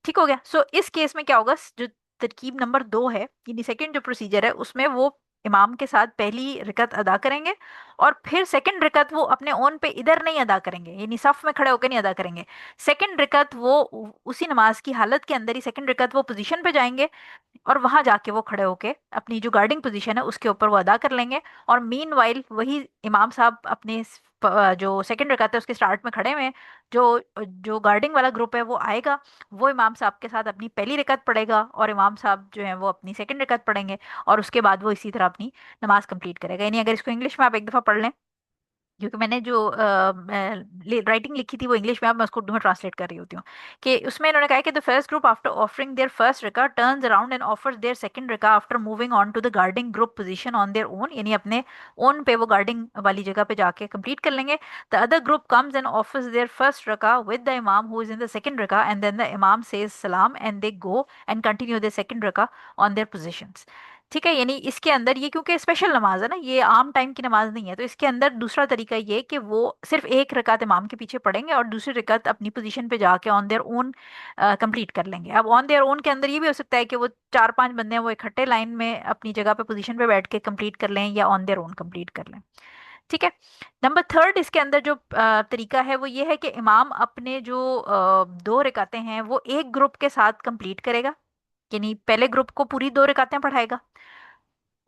ٹھیک ہو گیا. سو اس کیس میں کیا ہوگا، جو ترکیب نمبر 2 ہے یعنی سیکنڈ جو پروسیجر ہے اس میں وہ امام کے ساتھ پہلی رکعت ادا کریں گے، اور پھر سیکنڈ رکعت وہ اپنے اون پہ ادھر نہیں ادا کریں گے، یعنی صف میں کھڑے ہو کے نہیں ادا کریں گے. سیکنڈ رکعت وہ اسی نماز کی حالت کے اندر ہی سیکنڈ رکعت وہ پوزیشن پہ جائیں گے، اور وہاں جا کے وہ کھڑے ہو کے اپنی جو گارڈنگ پوزیشن ہے اس کے اوپر وہ ادا کر لیں گے. اور مین وائل وہی امام صاحب اپنے جو سیکنڈ رکعت ہے اس کے سٹارٹ میں کھڑے ہوئے ہیں، جو جو گارڈنگ والا گروپ ہے وہ آئے گا، وہ امام صاحب کے ساتھ اپنی پہلی رکعت پڑھے گا، اور امام صاحب جو ہیں وہ اپنی سیکنڈ رکعت پڑھیں گے، اور اس کے بعد وہ اسی طرح اپنی نماز کمپلیٹ کرے گا. یعنی اگر اس کو انگلش میں آپ ایک دفعہ پڑھ لیں، کیونکہ میں نے جو رائٹنگ لکھی تھی وہ انگلش میں، اب میں اس کو اردو میں ٹرانسلیٹ کر رہی ہوتی ہوں، کہ اس میں انہوں نے کہا کہ the first group after offering their first rakah turns around and offers their second rakah after moving on to the guarding group position on their own. یعنی اپنے اون پہ وہ گارڈنگ والی جگہ پہ جا کے کمپلیٹ کر لیں گے. The other group comes and offers their first rakah with the imam who is in the second rakah, and then the imam says salam and they go and continue their second rakah on their positions. ٹھیک ہے، یعنی اس کے اندر یہ کیونکہ special نماز ہے نا، یہ عام ٹائم کی نماز نہیں ہے، تو اس کے اندر دوسرا طریقہ یہ کہ وہ صرف ایک رکعت امام کے پیچھے پڑھیں گے اور دوسری رکعت اپنی پوزیشن پہ جا کے آن دیئر اون کمپلیٹ کر لیں گے. اب آن دیئر اون کے اندر یہ بھی ہو سکتا ہے کہ وہ چار پانچ بندے ہیں وہ اکٹھے لائن میں اپنی جگہ پہ پوزیشن پہ بیٹھ کے کمپلیٹ کر لیں، یا آن دیئر اون کمپلیٹ کر لیں. ٹھیک ہے. نمبر تھرڈ اس کے اندر جو طریقہ ہے وہ یہ ہے کہ امام اپنے جو دو رکعتیں ہیں وہ ایک گروپ کے ساتھ کمپلیٹ کرے گا، یعنی پہلے گروپ کو پوری دو رکعتیں پڑھائے گا،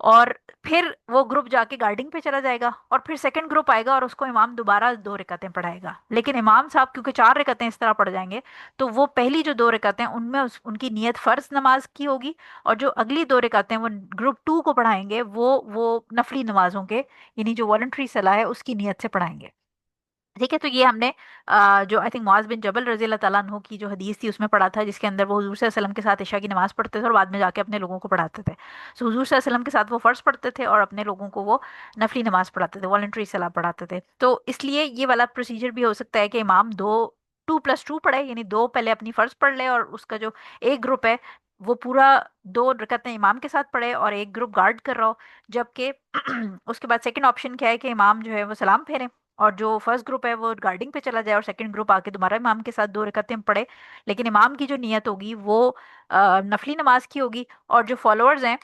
اور پھر وہ گروپ جا کے گارڈنگ پہ چلا جائے گا، اور پھر سیکنڈ گروپ آئے گا اور اس کو امام دوبارہ دو رکعتیں پڑھائے گا. لیکن امام صاحب کیونکہ چار رکعتیں اس طرح پڑھ جائیں گے تو وہ پہلی جو دو رکعتیں ان میں ان کی نیت فرض نماز کی ہوگی، اور جو اگلی دو رکعتیں وہ گروپ 2 کو پڑھائیں گے وہ نفلی نمازوں کے، یعنی جو والنٹری صلاح ہے اس کی نیت سے پڑھائیں گے. ٹھیک ہے. تو یہ ہم نے جو آئی تھنک معاذ بن جبل رضی اللہ تعالیٰ عنہ کی جو حدیث تھی اس میں پڑھا تھا، جس کے اندر وہ حضور صلی اللہ علیہ وسلم کے ساتھ عشاء کی نماز پڑھتے تھے اور بعد میں جا کے اپنے لوگوں کو پڑھاتے تھے. سو حضور صلی اللہ علیہ وسلم کے ساتھ وہ فرض پڑھتے تھے اور اپنے لوگوں کو وہ نفلی نماز پڑھاتے تھے، والنٹری صلاح پڑھاتے تھے. تو اس لیے یہ والا پروسیجر بھی ہو سکتا ہے کہ امام 2+2 پڑھے، یعنی 2 پہلے اپنی فرض پڑھ لے، اور اس کا جو ایک گروپ ہے वो पूरा 2 रकअतें इमाम के साथ पढ़े और एक ग्रुप गार्ड कर रहा हो, जबकि उसके बाद सेकंड ऑप्शन क्या है कि इमाम जो है वो सलाम फेरे और जो फर्स्ट ग्रुप है वो गार्डिंग पे चला जाए, और सेकंड ग्रुप आके दोबारा इमाम के साथ 2 रकअतें पढ़े। लेकिन इमाम की जो नियत होगी वो नफली नमाज की होगी, और जो फॉलोअर्स हैं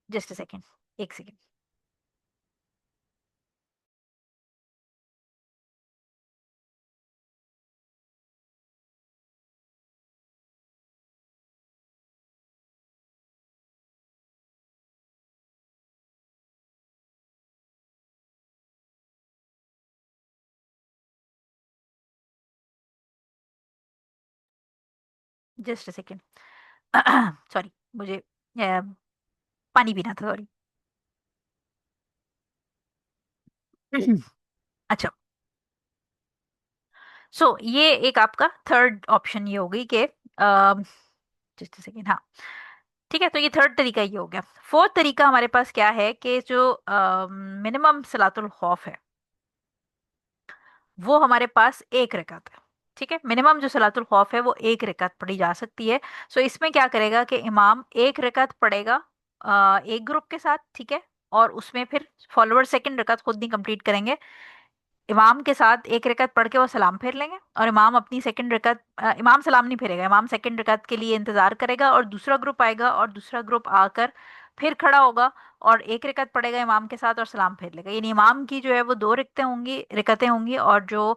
जस्ट अ सेकेंड, एक second. Just a second. Sorry, मुझे पानी पीना था, सॉरी। अच्छा, सो ये एक आपका थर्ड ऑप्शन ये होगी कि जस्ट सेकेंड, हाँ। ठीक है, तो ये थर्ड तरीका ये हो गया। फोर्थ तरीका हमारे पास क्या है कि जो मिनिमम सलातुल खौफ है वो हमारे पास 1 रकात है। ठीक है, मिनिमम जो सलातुल खौफ है वो 1 रकात पढ़ी जा सकती है। सो इसमें क्या करेगा कि इमाम 1 रकात पढ़ेगा एक ग्रुप के साथ, ठीक है, और उसमें फिर फॉलोअर सेकंड रकात खुद नहीं कंप्लीट करेंगे। इमाम के साथ 1 रकात पढ़ के वो सलाम फेर लेंगे, और इमाम अपनी सेकंड रकात, इमाम सलाम नहीं फेरेगा, इमाम सेकंड रकात के लिए इंतजार करेगा, और दूसरा ग्रुप आएगा और दूसरा ग्रुप आकर फिर खड़ा होगा और 1 रकात पढ़ेगा इमाम के साथ और सलाम फेर लेगा। यानी इमाम की जो है वो 2 रकतें होंगी और जो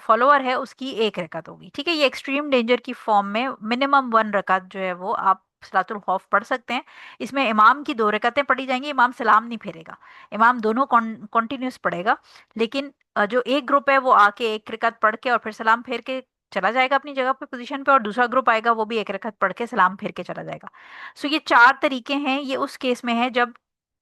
फॉलोअर है उसकी 1 रकात होगी। ठीक है, ये एक्सट्रीम डेंजर की फॉर्म में मिनिमम 1 रकात जो है वो आप सलातुल खौफ पढ़ सकते हैं। इसमें इमाम की 2 रकातें पढ़ी जाएंगी, इमाम सलाम नहीं फेरेगा, इमाम दोनों कॉन्टिन्यूस पढ़ेगा। लेकिन जो एक ग्रुप है वो आके 1 रकात पढ़ के और फिर सलाम फेर के चला जाएगा अपनी जगह पे पोजीशन पे, और दूसरा ग्रुप आएगा वो भी 1 रकात पढ़ के सलाम फेर के चला जाएगा। सो ये 4 तरीके हैं। ये उस केस में है जब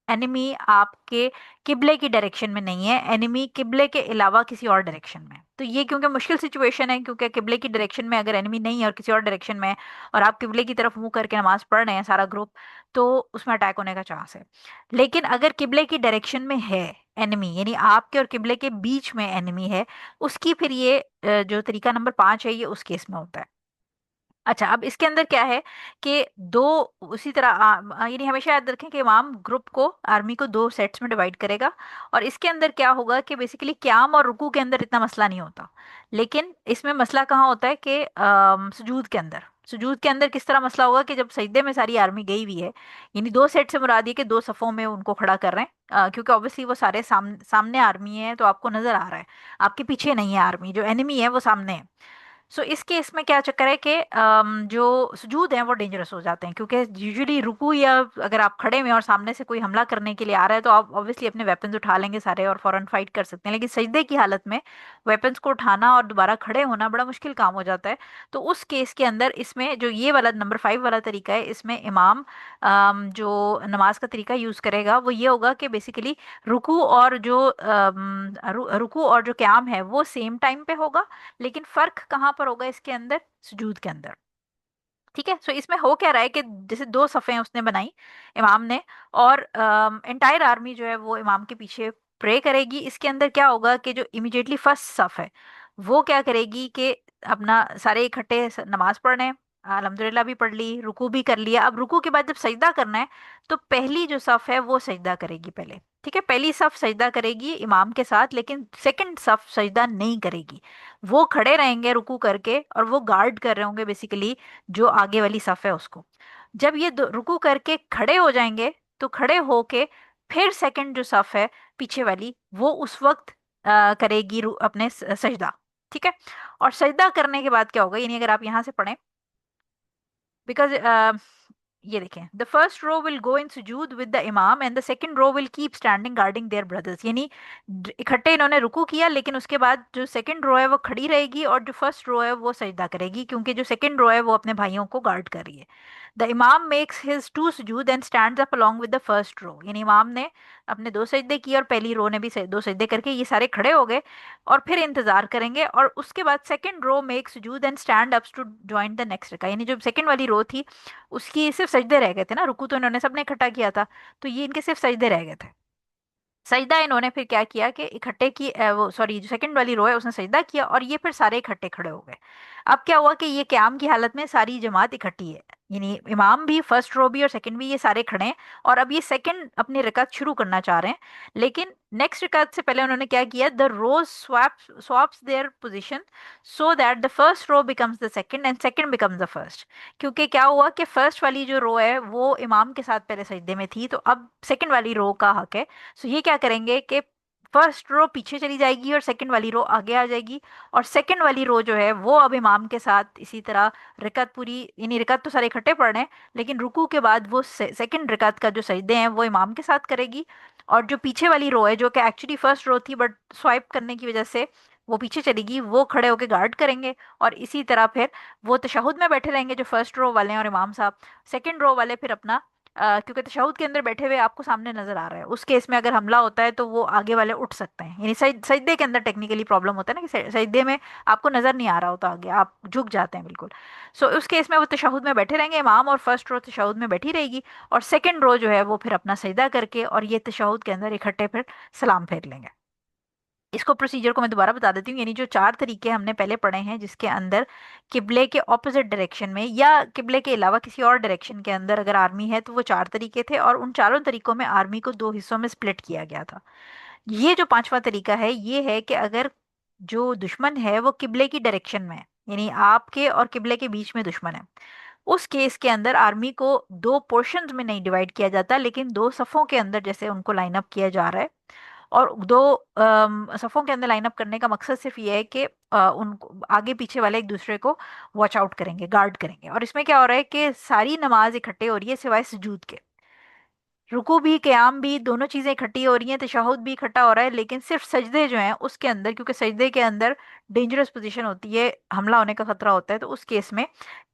एनिमी आपके किबले की डायरेक्शन में नहीं है, एनिमी किबले के अलावा किसी और डायरेक्शन में है। तो ये क्योंकि मुश्किल सिचुएशन है, क्योंकि किबले की डायरेक्शन में अगर एनिमी नहीं है और किसी और डायरेक्शन में है और आप किबले की तरफ मुंह करके नमाज पढ़ रहे हैं सारा ग्रुप, तो उसमें अटैक होने का चांस है। लेकिन अगर किबले की डायरेक्शन में है एनिमी, यानी आपके और किबले के बीच में एनिमी है, उसकी फिर ये जो तरीका नंबर 5 है ये उस केस में होता है। अच्छा, अब इसके अंदर क्या है कि दो, उसी तरह यानी हमेशा याद रखें कि इमाम ग्रुप को, आर्मी को 2 सेट्स में डिवाइड करेगा। और इसके अंदर क्या होगा कि बेसिकली क्याम और रुकू के अंदर इतना मसला नहीं होता, लेकिन इसमें मसला कहाँ होता है कि सुजूद के अंदर। सुजूद के अंदर किस तरह मसला होगा कि जब सजदे में सारी आर्मी गई हुई है, यानी 2 सेट से मुराद ये कि 2 सफ़ों में उनको खड़ा कर रहे हैं, क्योंकि ऑब्वियसली वो सारे सामने आर्मी है तो आपको नजर आ रहा है, आपके पीछे नहीं है आर्मी, जो एनिमी है वो सामने है। सो इस केस में क्या चक्कर है कि जो सुजूद हैं वो डेंजरस हो जाते हैं, क्योंकि यूजुअली रुकू या अगर आप खड़े में और सामने से कोई हमला करने के लिए आ रहा है तो आप ऑब्वियसली अपने वेपन्स उठा लेंगे सारे और फौरन फाइट कर सकते हैं। लेकिन सजदे की हालत में वेपन्स को उठाना और दोबारा खड़े होना बड़ा मुश्किल काम हो जाता है। तो उस केस के अंदर इसमें जो ये वाला नंबर 5 वाला तरीका है, इसमें इमाम जो नमाज का तरीका यूज करेगा वो ये होगा कि बेसिकली रुकू और जो क्याम है वो सेम टाइम पे होगा। लेकिन फर्क कहाँ पर होगा इसके अंदर? सुजूद के अंदर। ठीक है, सो इसमें हो क्या रहा है कि जैसे 2 सफ़ें उसने बनाई इमाम ने, और एंटायर आर्मी जो है वो इमाम के पीछे प्रे करेगी। इसके अंदर क्या होगा कि जो इमिडिएटली फर्स्ट सफ़ है वो क्या करेगी कि अपना सारे इकट्ठे नमाज पढ़ रहे हैं, अल्हम्दुलिल्लाह भी पढ़ ली, रुकू भी कर लिया। अब रुकू के बाद जब सजदा करना है तो पहली जो सफ़ है वो सजदा करेगी पहले। ठीक है, पहली सफ़ सजदा करेगी इमाम के साथ, लेकिन सेकंड सफ़ सजदा नहीं करेगी। वो खड़े रहेंगे रुकू करके और वो गार्ड कर रहे होंगे बेसिकली जो आगे वाली सफ है उसको। जब ये रुकू करके खड़े हो जाएंगे तो खड़े होके फिर सेकंड जो सफ है पीछे वाली वो उस वक्त करेगी अपने सजदा। ठीक है, और सजदा करने के बाद क्या होगा, यानी अगर आप यहाँ से पढ़ें, बिकॉज ये देखें, the first row will go in सुजूद विद द इमाम and the second row will keep standing guarding their brothers. यानी इकट्ठे इन्होंने रुकू किया, लेकिन उसके बाद जो सेकंड रो है वो खड़ी रहेगी और जो फर्स्ट रो है वो सजदा करेगी, क्योंकि जो सेकंड रो है वो अपने भाइयों को गार्ड कर रही है। द इमाम मेक्स हिज 2 सुजूद and stands up along with the first row. यानी इमाम ने अपने 2 सजदे किए और पहली रो ने भी 2 सजदे करके ये सारे खड़े हो गए और फिर इंतजार करेंगे, और उसके बाद सेकंड रो मेक्स सुजूद and stand up to join the next रका। यानी जो सेकंड वाली रो थी उसकी सिर्फ सजदे रह गए थे ना, रुकू तो इन्होंने सबने इकट्ठा किया था, तो ये इनके सिर्फ सजदे रह गए थे। सजदा इन्होंने फिर क्या किया कि इकट्ठे की वो सॉरी जो सेकंड वाली रो है उसने सजदा किया और ये फिर सारे इकट्ठे खड़े हो गए। अब क्या हुआ कि ये क़याम की हालत में सारी जमात इकट्ठी है, यानी इमाम भी, फर्स्ट रो भी और सेकंड भी, ये सारे खड़े हैं। और अब ये सेकंड अपनी रकात शुरू करना चाह रहे हैं, लेकिन नेक्स्ट रकात से पहले उन्होंने क्या किया, the rows swaps their position so that the first row becomes the second and second becomes the first. क्योंकि क्या हुआ कि फर्स्ट वाली जो रो है वो इमाम के साथ पहले सजदे में थी, तो अब सेकंड वाली रो का हक है। सो ये क्या करेंगे कि फर्स्ट रो पीछे चली जाएगी और सेकंड वाली रो आगे आ जाएगी, और सेकंड वाली रो जो है वो अब इमाम के साथ इसी तरह रकत पूरी, यानी रकत तो सारे इकट्ठे पढ़ रहे हैं, लेकिन रुकू के बाद वो सेकंड रकत का जो सजदे हैं वो इमाम के साथ करेगी। और जो पीछे वाली रो है, जो कि एक्चुअली फर्स्ट रो थी बट स्वाइप करने की वजह से वो पीछे चलेगी, वो खड़े होकर गार्ड करेंगे। और इसी तरह फिर वो तशहुद में बैठे रहेंगे जो फर्स्ट रो वाले हैं और इमाम साहब। सेकंड रो वाले फिर अपना क्योंकि तशहुद के अंदर बैठे हुए आपको सामने नजर आ रहा है, उस केस में अगर हमला होता है तो वो आगे वाले उठ सकते हैं, यानी सजदे के अंदर टेक्निकली प्रॉब्लम होता है ना कि सजदे में आपको नजर नहीं आ रहा होता आगे, आप झुक जाते हैं बिल्कुल। सो उस केस में वो तशहुद में बैठे रहेंगे इमाम, और फर्स्ट रो तशहुद में बैठी रहेगी, और सेकंड रो जो है वो फिर अपना सजदा करके और ये तशहुद के अंदर इकट्ठे फिर सलाम फेर लेंगे। इसको प्रोसीजर को मैं दोबारा बता देती हूँ, यानी जो चार तरीके हमने पहले पढ़े हैं जिसके अंदर किबले के ऑपोजिट डायरेक्शन में या किबले के अलावा किसी और डायरेक्शन के अंदर अगर आर्मी है, तो वो चार तरीके थे, और उन चारों तरीकों में आर्मी को दो हिस्सों में स्प्लिट किया गया था। ये जो पांचवा तरीका है ये है कि अगर जो दुश्मन है वो किबले की डायरेक्शन में है, यानी आपके और किबले के बीच में दुश्मन है, उस केस के अंदर आर्मी को दो पोर्शंस में नहीं डिवाइड किया जाता, लेकिन दो सफों के अंदर जैसे उनको लाइन अप किया जा रहा है। और दो सफों के अंदर लाइन अप करने का मकसद सिर्फ ये है कि उनको आगे पीछे वाले एक दूसरे को वॉच आउट करेंगे, गार्ड करेंगे। और इसमें क्या हो रहा है कि सारी नमाज इकट्ठे हो रही है सिवाय सुजूद के, रुकू भी क़याम भी दोनों चीजें इकट्ठी हो रही हैं, तशहुद भी इकट्ठा हो रहा है, लेकिन सिर्फ सजदे जो हैं उसके अंदर, क्योंकि सजदे के अंदर डेंजरस पोजीशन होती है, हमला होने का खतरा होता है, तो उस केस में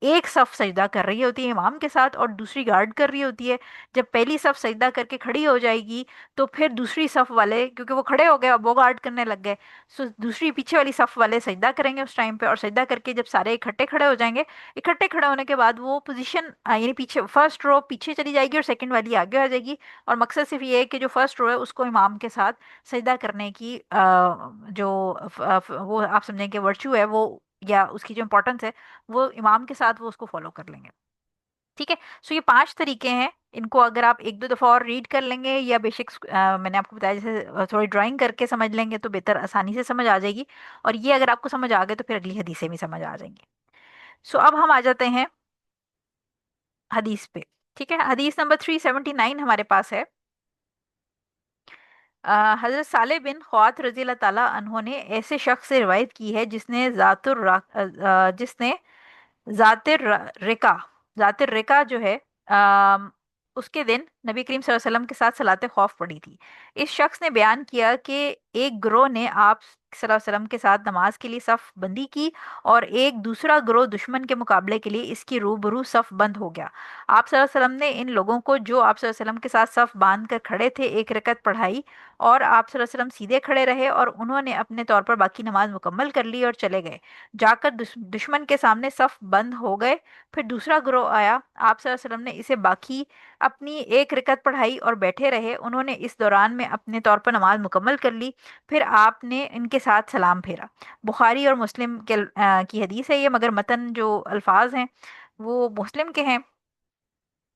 एक सफ सजदा कर रही होती है इमाम के साथ और दूसरी गार्ड कर रही होती है। जब पहली सफ सजदा करके खड़ी हो जाएगी तो फिर दूसरी सफ वाले, क्योंकि वो खड़े हो गए अब वो गार्ड करने लग गए, सो दूसरी पीछे वाली सफ वाले सजदा करेंगे उस टाइम पे, और सजदा करके जब सारे इकट्ठे खड़े हो जाएंगे, इकट्ठे खड़े होने के बाद वो पोजीशन यानी पीछे फर्स्ट रो पीछे चली जाएगी और सेकंड वाली आगे आ जाएगी। और मकसद सिर्फ ये है कि जो फर्स्ट रो है उसको इमाम के साथ सजदा करने की जो वो आप समझें कि वर्च्यू है वो, या उसकी जो इंपॉर्टेंस है, वो इमाम के साथ वो उसको फॉलो कर लेंगे। ठीक है। सो ये पांच तरीके हैं, इनको अगर आप एक दो दफ़ा और रीड कर लेंगे या बेसिक मैंने आपको बताया जैसे थोड़ी ड्राइंग करके समझ लेंगे तो बेहतर आसानी से समझ आ जाएगी। और ये अगर आपको समझ आ गए तो फिर अगली हदीसें भी समझ आ जाएंगी। सो अब हम आ जाते हैं हदीस पे। ठीक है, हदीस नंबर 379 हमारे पास है। हजरत साले बिन ख्वात रजी अल्लाह ताला अन्हो ने ऐसे शख्स से रिवायत की है जिसने जातिर रिका, जातिर रिका जो है उसके दिन नबी करीम सल्लल्लाहु अलैहि वसल्लम के साथ सलात खौफ पढ़ी थी। इस शख्स ने बयान किया कि एक ग्रोह ने आप सल्लल्लाहु अलैहि वसल्लम के साथ नमाज के लिए सफ बंदी की, और एक दूसरा ग्रोह दुश्मन के मुकाबले के लिए इसकी रूबरू सफ बंद हो गया। आप सल्लल्लाहु अलैहि वसल्लम ने इन लोगों को जो आप सल्लल्लाहु अलैहि वसल्लम के साथ सफ बांध कर खड़े थे एक रकत पढ़ाई, और आप सल्लल्लाहु अलैहि वसल्लम सीधे खड़े रहे और उन्होंने अपने तौर पर बाकी नमाज मुकम्मल कर ली और चले गए। जाकर दुश्मन के सामने सफ बंद हो गए। फिर दूसरा ग्रोह आया, आप सल्लल्लाहु अलैहि वसल्लम ने इसे बाकी अपनी एक रकत पढ़ाई और बैठे रहे, उन्होंने इस दौरान में अपने तौर पर नमाज मुकम्मल कर ली। फिर आपने इनके साथ सलाम फेरा। बुखारी और मुस्लिम की हदीस है ये, मगर मतन जो अल्फाज हैं वो मुस्लिम के हैं।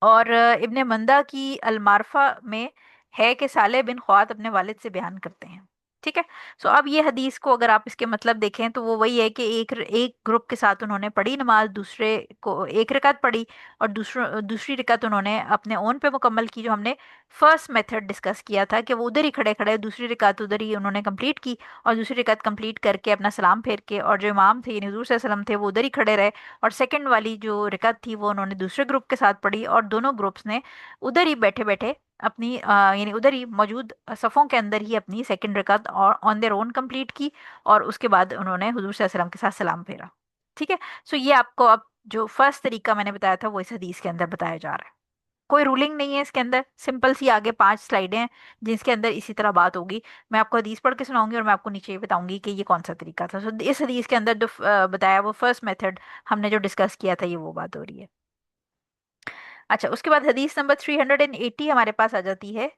और इब्ने मंदा की अलमारफा में है कि साले बिन ख्वात अपने वालिद से बयान करते हैं। ठीक है। सो अब ये हदीस को अगर आप इसके मतलब देखें तो वो वही है कि एक एक ग्रुप के साथ उन्होंने पढ़ी नमाज, दूसरे को एक रकात पढ़ी, और दूसरी रकात उन्होंने अपने ओन पे मुकम्मल की, जो हमने फर्स्ट मेथड डिस्कस किया था कि वो उधर ही खड़े खड़े दूसरी रकात उधर ही उन्होंने कंप्लीट की, और दूसरी रकात कंप्लीट करके अपना सलाम फेर के, और जो इमाम थे यानी हुजूर सल्लल्लाहु अलैहि वसल्लम थे वो उधर ही खड़े रहे, और सेकंड वाली जो रिकत थी वो उन्होंने दूसरे ग्रुप के साथ पढ़ी, और दोनों ग्रुप्स ने उधर ही बैठे बैठे अपनी यानी उधर ही मौजूद सफ़ों के अंदर ही अपनी सेकंड रिकत और ऑन देयर ओन कंप्लीट की, और उसके बाद उन्होंने हुजूर सल्लल्लाहु अलैहि वसल्लम के साथ सलाम फेरा। ठीक है। सो ये आपको अब जो फर्स्ट तरीका मैंने बताया था वो इस हदीस के अंदर बताया जा रहा है। कोई रूलिंग नहीं है इसके अंदर, सिंपल सी आगे पांच स्लाइडें हैं जिसके अंदर इसी तरह बात होगी। मैं आपको हदीस पढ़ के सुनाऊंगी और मैं आपको नीचे ये बताऊंगी कि ये कौन सा तरीका था। सो इस हदीस के अंदर जो बताया वो फर्स्ट मेथड हमने जो डिस्कस किया था ये वो बात हो रही है। अच्छा, उसके बाद हदीस नंबर 380 हमारे पास आ जाती है।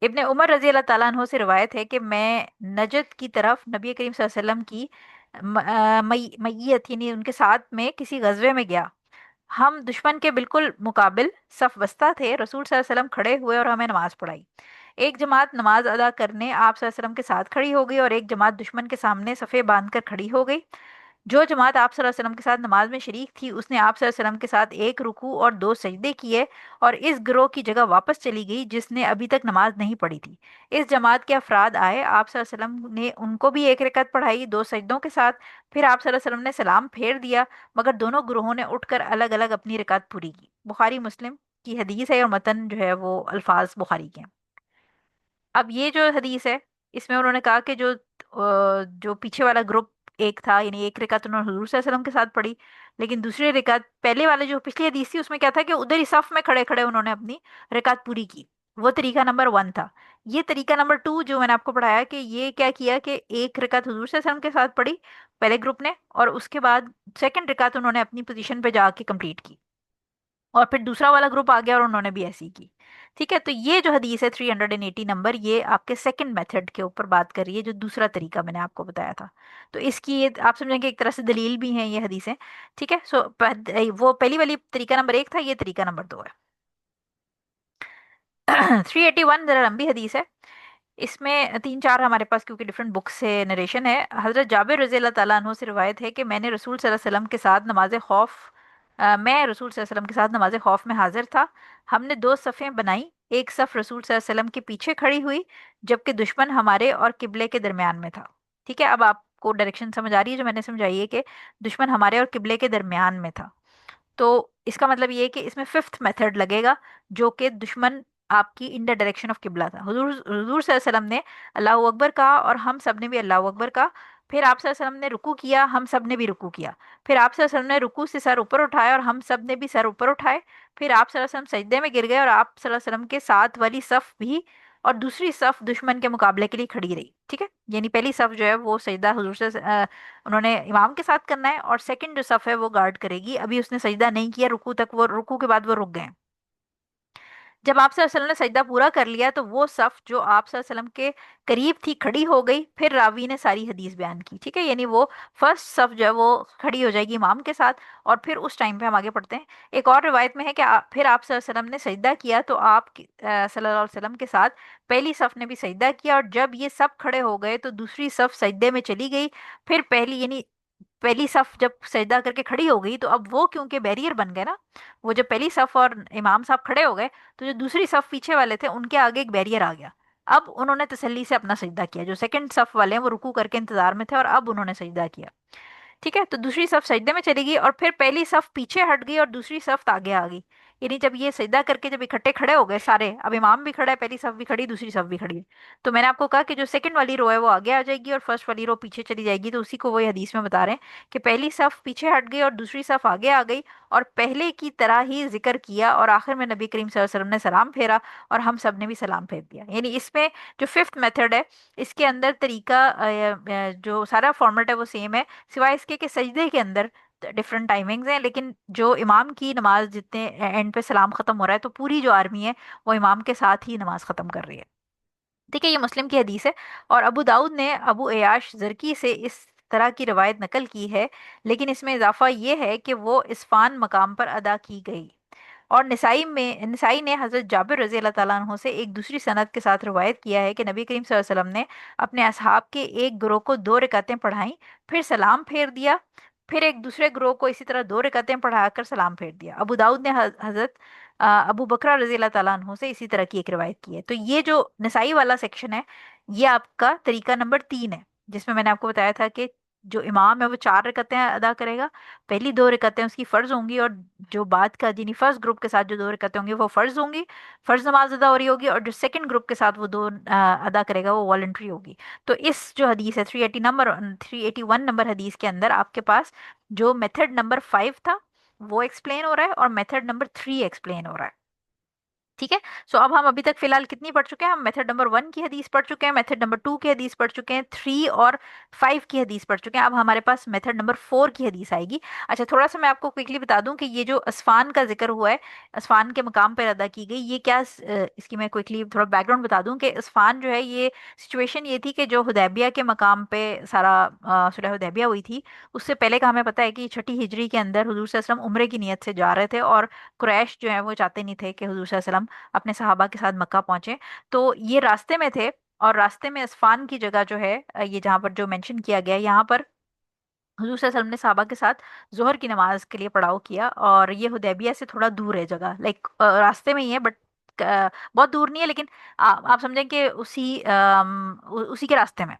इब्ने उमर रजी अल्लाह ताला अन्हो से रिवायत है कि मैं नजद की तरफ नबी करीम सल्लल्लाहु अलैहि वसल्लम की मैयत यानी उनके साथ में किसी गजवे में गया। हम दुश्मन के बिल्कुल मुकाबिल सफ बस्ता थे, रसूल सल्लल्लाहु अलैहि वसल्लम खड़े हुए और हमें नमाज पढ़ाई। एक जमात नमाज अदा करने आप सल्लल्लाहु अलैहि वसल्लम के साथ खड़ी हो गई और एक जमात दुश्मन के सामने सफ़े बांध कर खड़ी हो गई। जो जमात आप सल्लल्लाहु अलैहि वसल्लम के साथ नमाज में शरीक थी उसने आप सल्लल्लाहु अलैहि वसल्लम के साथ एक रुकू और दो सजदे किए और इस गिरोह की जगह वापस चली गई जिसने अभी तक नमाज नहीं पढ़ी थी। इस जमात के अफराद आए, आप सल्लल्लाहु अलैहि वसल्लम ने उनको भी एक रकत पढ़ाई दो सजदों के साथ। फिर आप सल्लल्लाहु अलैहि वसल्लम ने सलाम फेर दिया, मगर दोनों गिरोहों ने उठकर अलग अलग अपनी रकत पूरी की। बुखारी मुस्लिम की हदीस है और मतन जो है वो अल्फाज बुखारी के हैं। अब ये जो हदीस है इसमें उन्होंने कहा कि जो पीछे वाला ग्रुप एक था, यानी एक रिकात उन्होंने हुजूर सल्लल्लाहु अलैहि वसल्लम के साथ पढ़ी, लेकिन दूसरी रिकात पहले वाले जो पिछली हदीस थी उसमें क्या था कि उधर ही सफ में खड़े खड़े उन्होंने अपनी रिकात पूरी की। वो तरीका नंबर 1 था। ये तरीका नंबर 2 जो मैंने आपको पढ़ाया कि ये क्या किया कि एक रिकात हुजूर सल्लल्लाहु अलैहि वसल्लम के साथ पढ़ी पहले ग्रुप ने, और उसके बाद सेकंड रिकात उन्होंने अपनी पोजीशन पे जाके कंप्लीट की, और फिर दूसरा वाला ग्रुप आ गया और उन्होंने भी ऐसे ही की। ठीक है, तो ये जो हदीस है 380 नंबर, ये आपके सेकंड मेथड के ऊपर बात कर रही है, जो दूसरा तरीका मैंने आपको बताया था। तो इसकी ये आप समझेंगे एक तरह से दलील भी हैं ये हदीसें। ठीक है, सो वो पहली वाली तरीका नंबर 1 था, ये तरीका नंबर 2 है। 381 जरा लंबी हदीस है। इसमें तीन चार हमारे पास क्योंकि डिफरेंट बुक्स से नरेशन है। हजरत जाबिर रज़ी अल्लाह ताला अन्हु से रिवायत है कि मैंने रसूल सल्लल्लाहु अलैहि वसल्लम के साथ नमाज खौफ मैं रसूल सल्लल्लाहु अलैहि वसल्लम के साथ नमाज खौफ में हाजिर था। हमने दो सफ़ें बनाई, एक सफ़ रसूल सल्लल्लाहु अलैहि वसल्लम के पीछे खड़ी हुई जबकि दुश्मन हमारे और किबले के दरमियान में था। ठीक है, अब आपको डायरेक्शन समझ आ रही है जो मैंने समझाई है कि दुश्मन हमारे और किबले के दरमियान में था। तो इसका मतलब ये है कि इसमें फिफ्थ मेथड लगेगा, जो कि दुश्मन आपकी इन द डायरेक्शन ऑफ किबला था। हुजूर हुजूर सल्लल्लाहु अलैहि वसल्लम ने अल्लाह अकबर कहा और हम सब ने भी अल्लाह अकबर कहा। फिर आप सल्लल्लाहु अलैहि वसल्लम ने रुकू किया, हम सब ने भी रुकू किया। फिर आप सल्लल्लाहु अलैहि वसल्लम ने रुकू से सर ऊपर उठाया और हम सब ने भी सर ऊपर उठाए। फिर आप सल्लल्लाहु अलैहि वसल्लम सजदे में गिर गए और आप सल्लल्लाहु अलैहि वसल्लम के साथ वाली सफ भी और दूसरी सफ दुश्मन के मुकाबले के लिए खड़ी रही। ठीक है, यानी पहली सफ जो है वो सजदा हुजूर से उन्होंने इमाम के साथ करना है, और सेकंड जो सफ है वो गार्ड करेगी। अभी उसने सजदा नहीं किया रुकू तक, वो रुकू के बाद वो रुक गए। जब आप सल्लल्लाहु अलैहि वसल्लम ने सजदा पूरा कर लिया तो वो सफ जो आप सल्लल्लाहु अलैहि वसल्लम के करीब थी खड़ी हो गई। फिर रावी ने सारी हदीस बयान की। ठीक है, यानी वो फर्स्ट सफ जो है वो खड़ी हो जाएगी इमाम के साथ, और फिर उस टाइम पे हम आगे पढ़ते हैं। एक और रिवायत में है कि फिर आप सल्लल्लाहु अलैहि वसल्लम ने सजदा किया तो आप सल्लल्लाहु अलैहि वसल्लम के साथ पहली सफ ने भी सजदा किया, और जब ये सब खड़े हो गए तो दूसरी सफ सजदे में चली गई। फिर पहली यानी पहली सफ जब सजदा करके खड़ी हो गई तो अब वो क्योंकि बैरियर बन गए ना, वो जब पहली सफ और इमाम साहब खड़े हो गए तो जो दूसरी सफ पीछे वाले थे उनके आगे एक बैरियर आ गया। अब उन्होंने तसल्ली से अपना सजदा किया। जो सेकंड सफ वाले हैं वो रुकू करके इंतजार में थे और अब उन्होंने सजदा किया। ठीक है, तो दूसरी सफ सजदे में चली गई और फिर पहली सफ पीछे हट गई और दूसरी सफ आगे आ गई। यानी जब ये सजदा करके जब इकट्ठे खड़े हो गए सारे, अब इमाम भी खड़ा है, पहली सफ भी खड़ी, दूसरी सफ भी खड़ी है, तो मैंने आपको कहा कि जो सेकंड वाली रो है वो आगे आ जाएगी और फर्स्ट वाली रो पीछे चली जाएगी। तो उसी को वही हदीस में बता रहे हैं कि पहली सफ पीछे हट गई और दूसरी सफ आगे आ गई और पहले की तरह ही जिक्र किया, और आखिर में नबी करीम सल्लल्लाहु अलैहि वसल्लम ने सलाम फेरा और हम सब ने भी सलाम फेर दिया। यानी इसमें जो फिफ्थ मेथड है इसके अंदर तरीका जो सारा फॉर्मेट है वो सेम है, सिवाय इसके कि सजदे के अंदर डिफरेंट टाइमिंग्स हैं। लेकिन जो इमाम की नमाज जितने एंड पे सलाम खत्म हो रहा है तो पूरी जो आर्मी है वो इमाम के साथ ही नमाज खत्म कर रही है। ठीक है, ये मुस्लिम की हदीस है, और अबू दाऊद ने अबू एयाश जरकी से इस तरह की रवायत नकल की है, लेकिन इसमें इजाफा ये है कि वो इस्फान मकाम पर अदा की गई। और निसाई ने हजरत जाबिर रजी अल्लाह ताला अन्हो से एक दूसरी सनद के साथ रवायत किया है कि नबी करीम सल्लल्लाहु अलैहि वसल्लम ने अपने असहाब के एक ग्रोह को दो रकातें पढ़ाई, फिर सलाम फेर दिया। फिर एक दूसरे ग्रोह को इसी तरह दो रकातें पढ़ाकर सलाम फेर दिया। अबू दाऊद ने हजरत अबू बकरा रजी अल्लाह ताला अन्हो से इसी तरह की एक रिवायत की है। तो ये जो नसाई वाला सेक्शन है ये आपका तरीका नंबर 3 है, जिसमें मैंने आपको बताया था कि जो इमाम है वो चार रकातें अदा करेगा, पहली दो रकातें उसकी फर्ज होंगी, और जो बाद का यानी फर्स्ट ग्रुप के साथ जो दो रकातें होंगी वो फर्ज होंगी, फर्ज नमाज अदा हो रही होगी, और जो सेकंड ग्रुप के साथ वो दो अदा करेगा वो वॉलंटरी होगी। तो इस जो हदीस है 381 नंबर हदीस के अंदर आपके पास जो मेथड नंबर 5 था वो एक्सप्लेन हो रहा है और मेथड नंबर 3 एक्सप्लेन हो रहा है। ठीक है। सो अब हम अभी तक फिलहाल कितनी पढ़ चुके हैं? हम मेथड नंबर 1 की हदीस पढ़ चुके हैं, मेथड नंबर 2 की हदीस पढ़ चुके हैं, 3 और 5 की हदीस पढ़ चुके हैं। अब हमारे पास मेथड नंबर 4 की हदीस आएगी। अच्छा, थोड़ा सा मैं आपको क्विकली बता दूं कि ये जो असफान का जिक्र हुआ है, असफान के मकाम पर अदा की गई, ये क्या इसकी मैं क्विकली थोड़ा बैकग्राउंड बता दूं कि असफान जो है, ये सिचुएशन ये थी कि जो हुदैबिया के मकाम पे सारा सुलह हुदैबिया हुई थी, उससे पहले का हमें पता है कि छठी हिजरी के अंदर हुजूर सल्लल्लाहु अलैहि वसल्लम उम्रे की नीयत से जा रहे थे, और कुरैश जो है वो चाहते नहीं थे कि हुजूर सल्लल्लाहु अलैहि वसल्लम अपने सहाबा के साथ मक्का पहुंचे। तो ये रास्ते में थे, और रास्ते में असफान की जगह जो है, ये जहाँ पर जो मेंशन किया गया है, यहाँ पर हुजूर सल्लल्लाहु अलैहि वसल्लम ने सहाबा के साथ जोहर की नमाज के लिए पड़ाव किया। और ये हुदैबिया से थोड़ा दूर है जगह, लाइक रास्ते में ही है, बट बहुत दूर नहीं है, लेकिन आप समझें कि उसी के रास्ते में,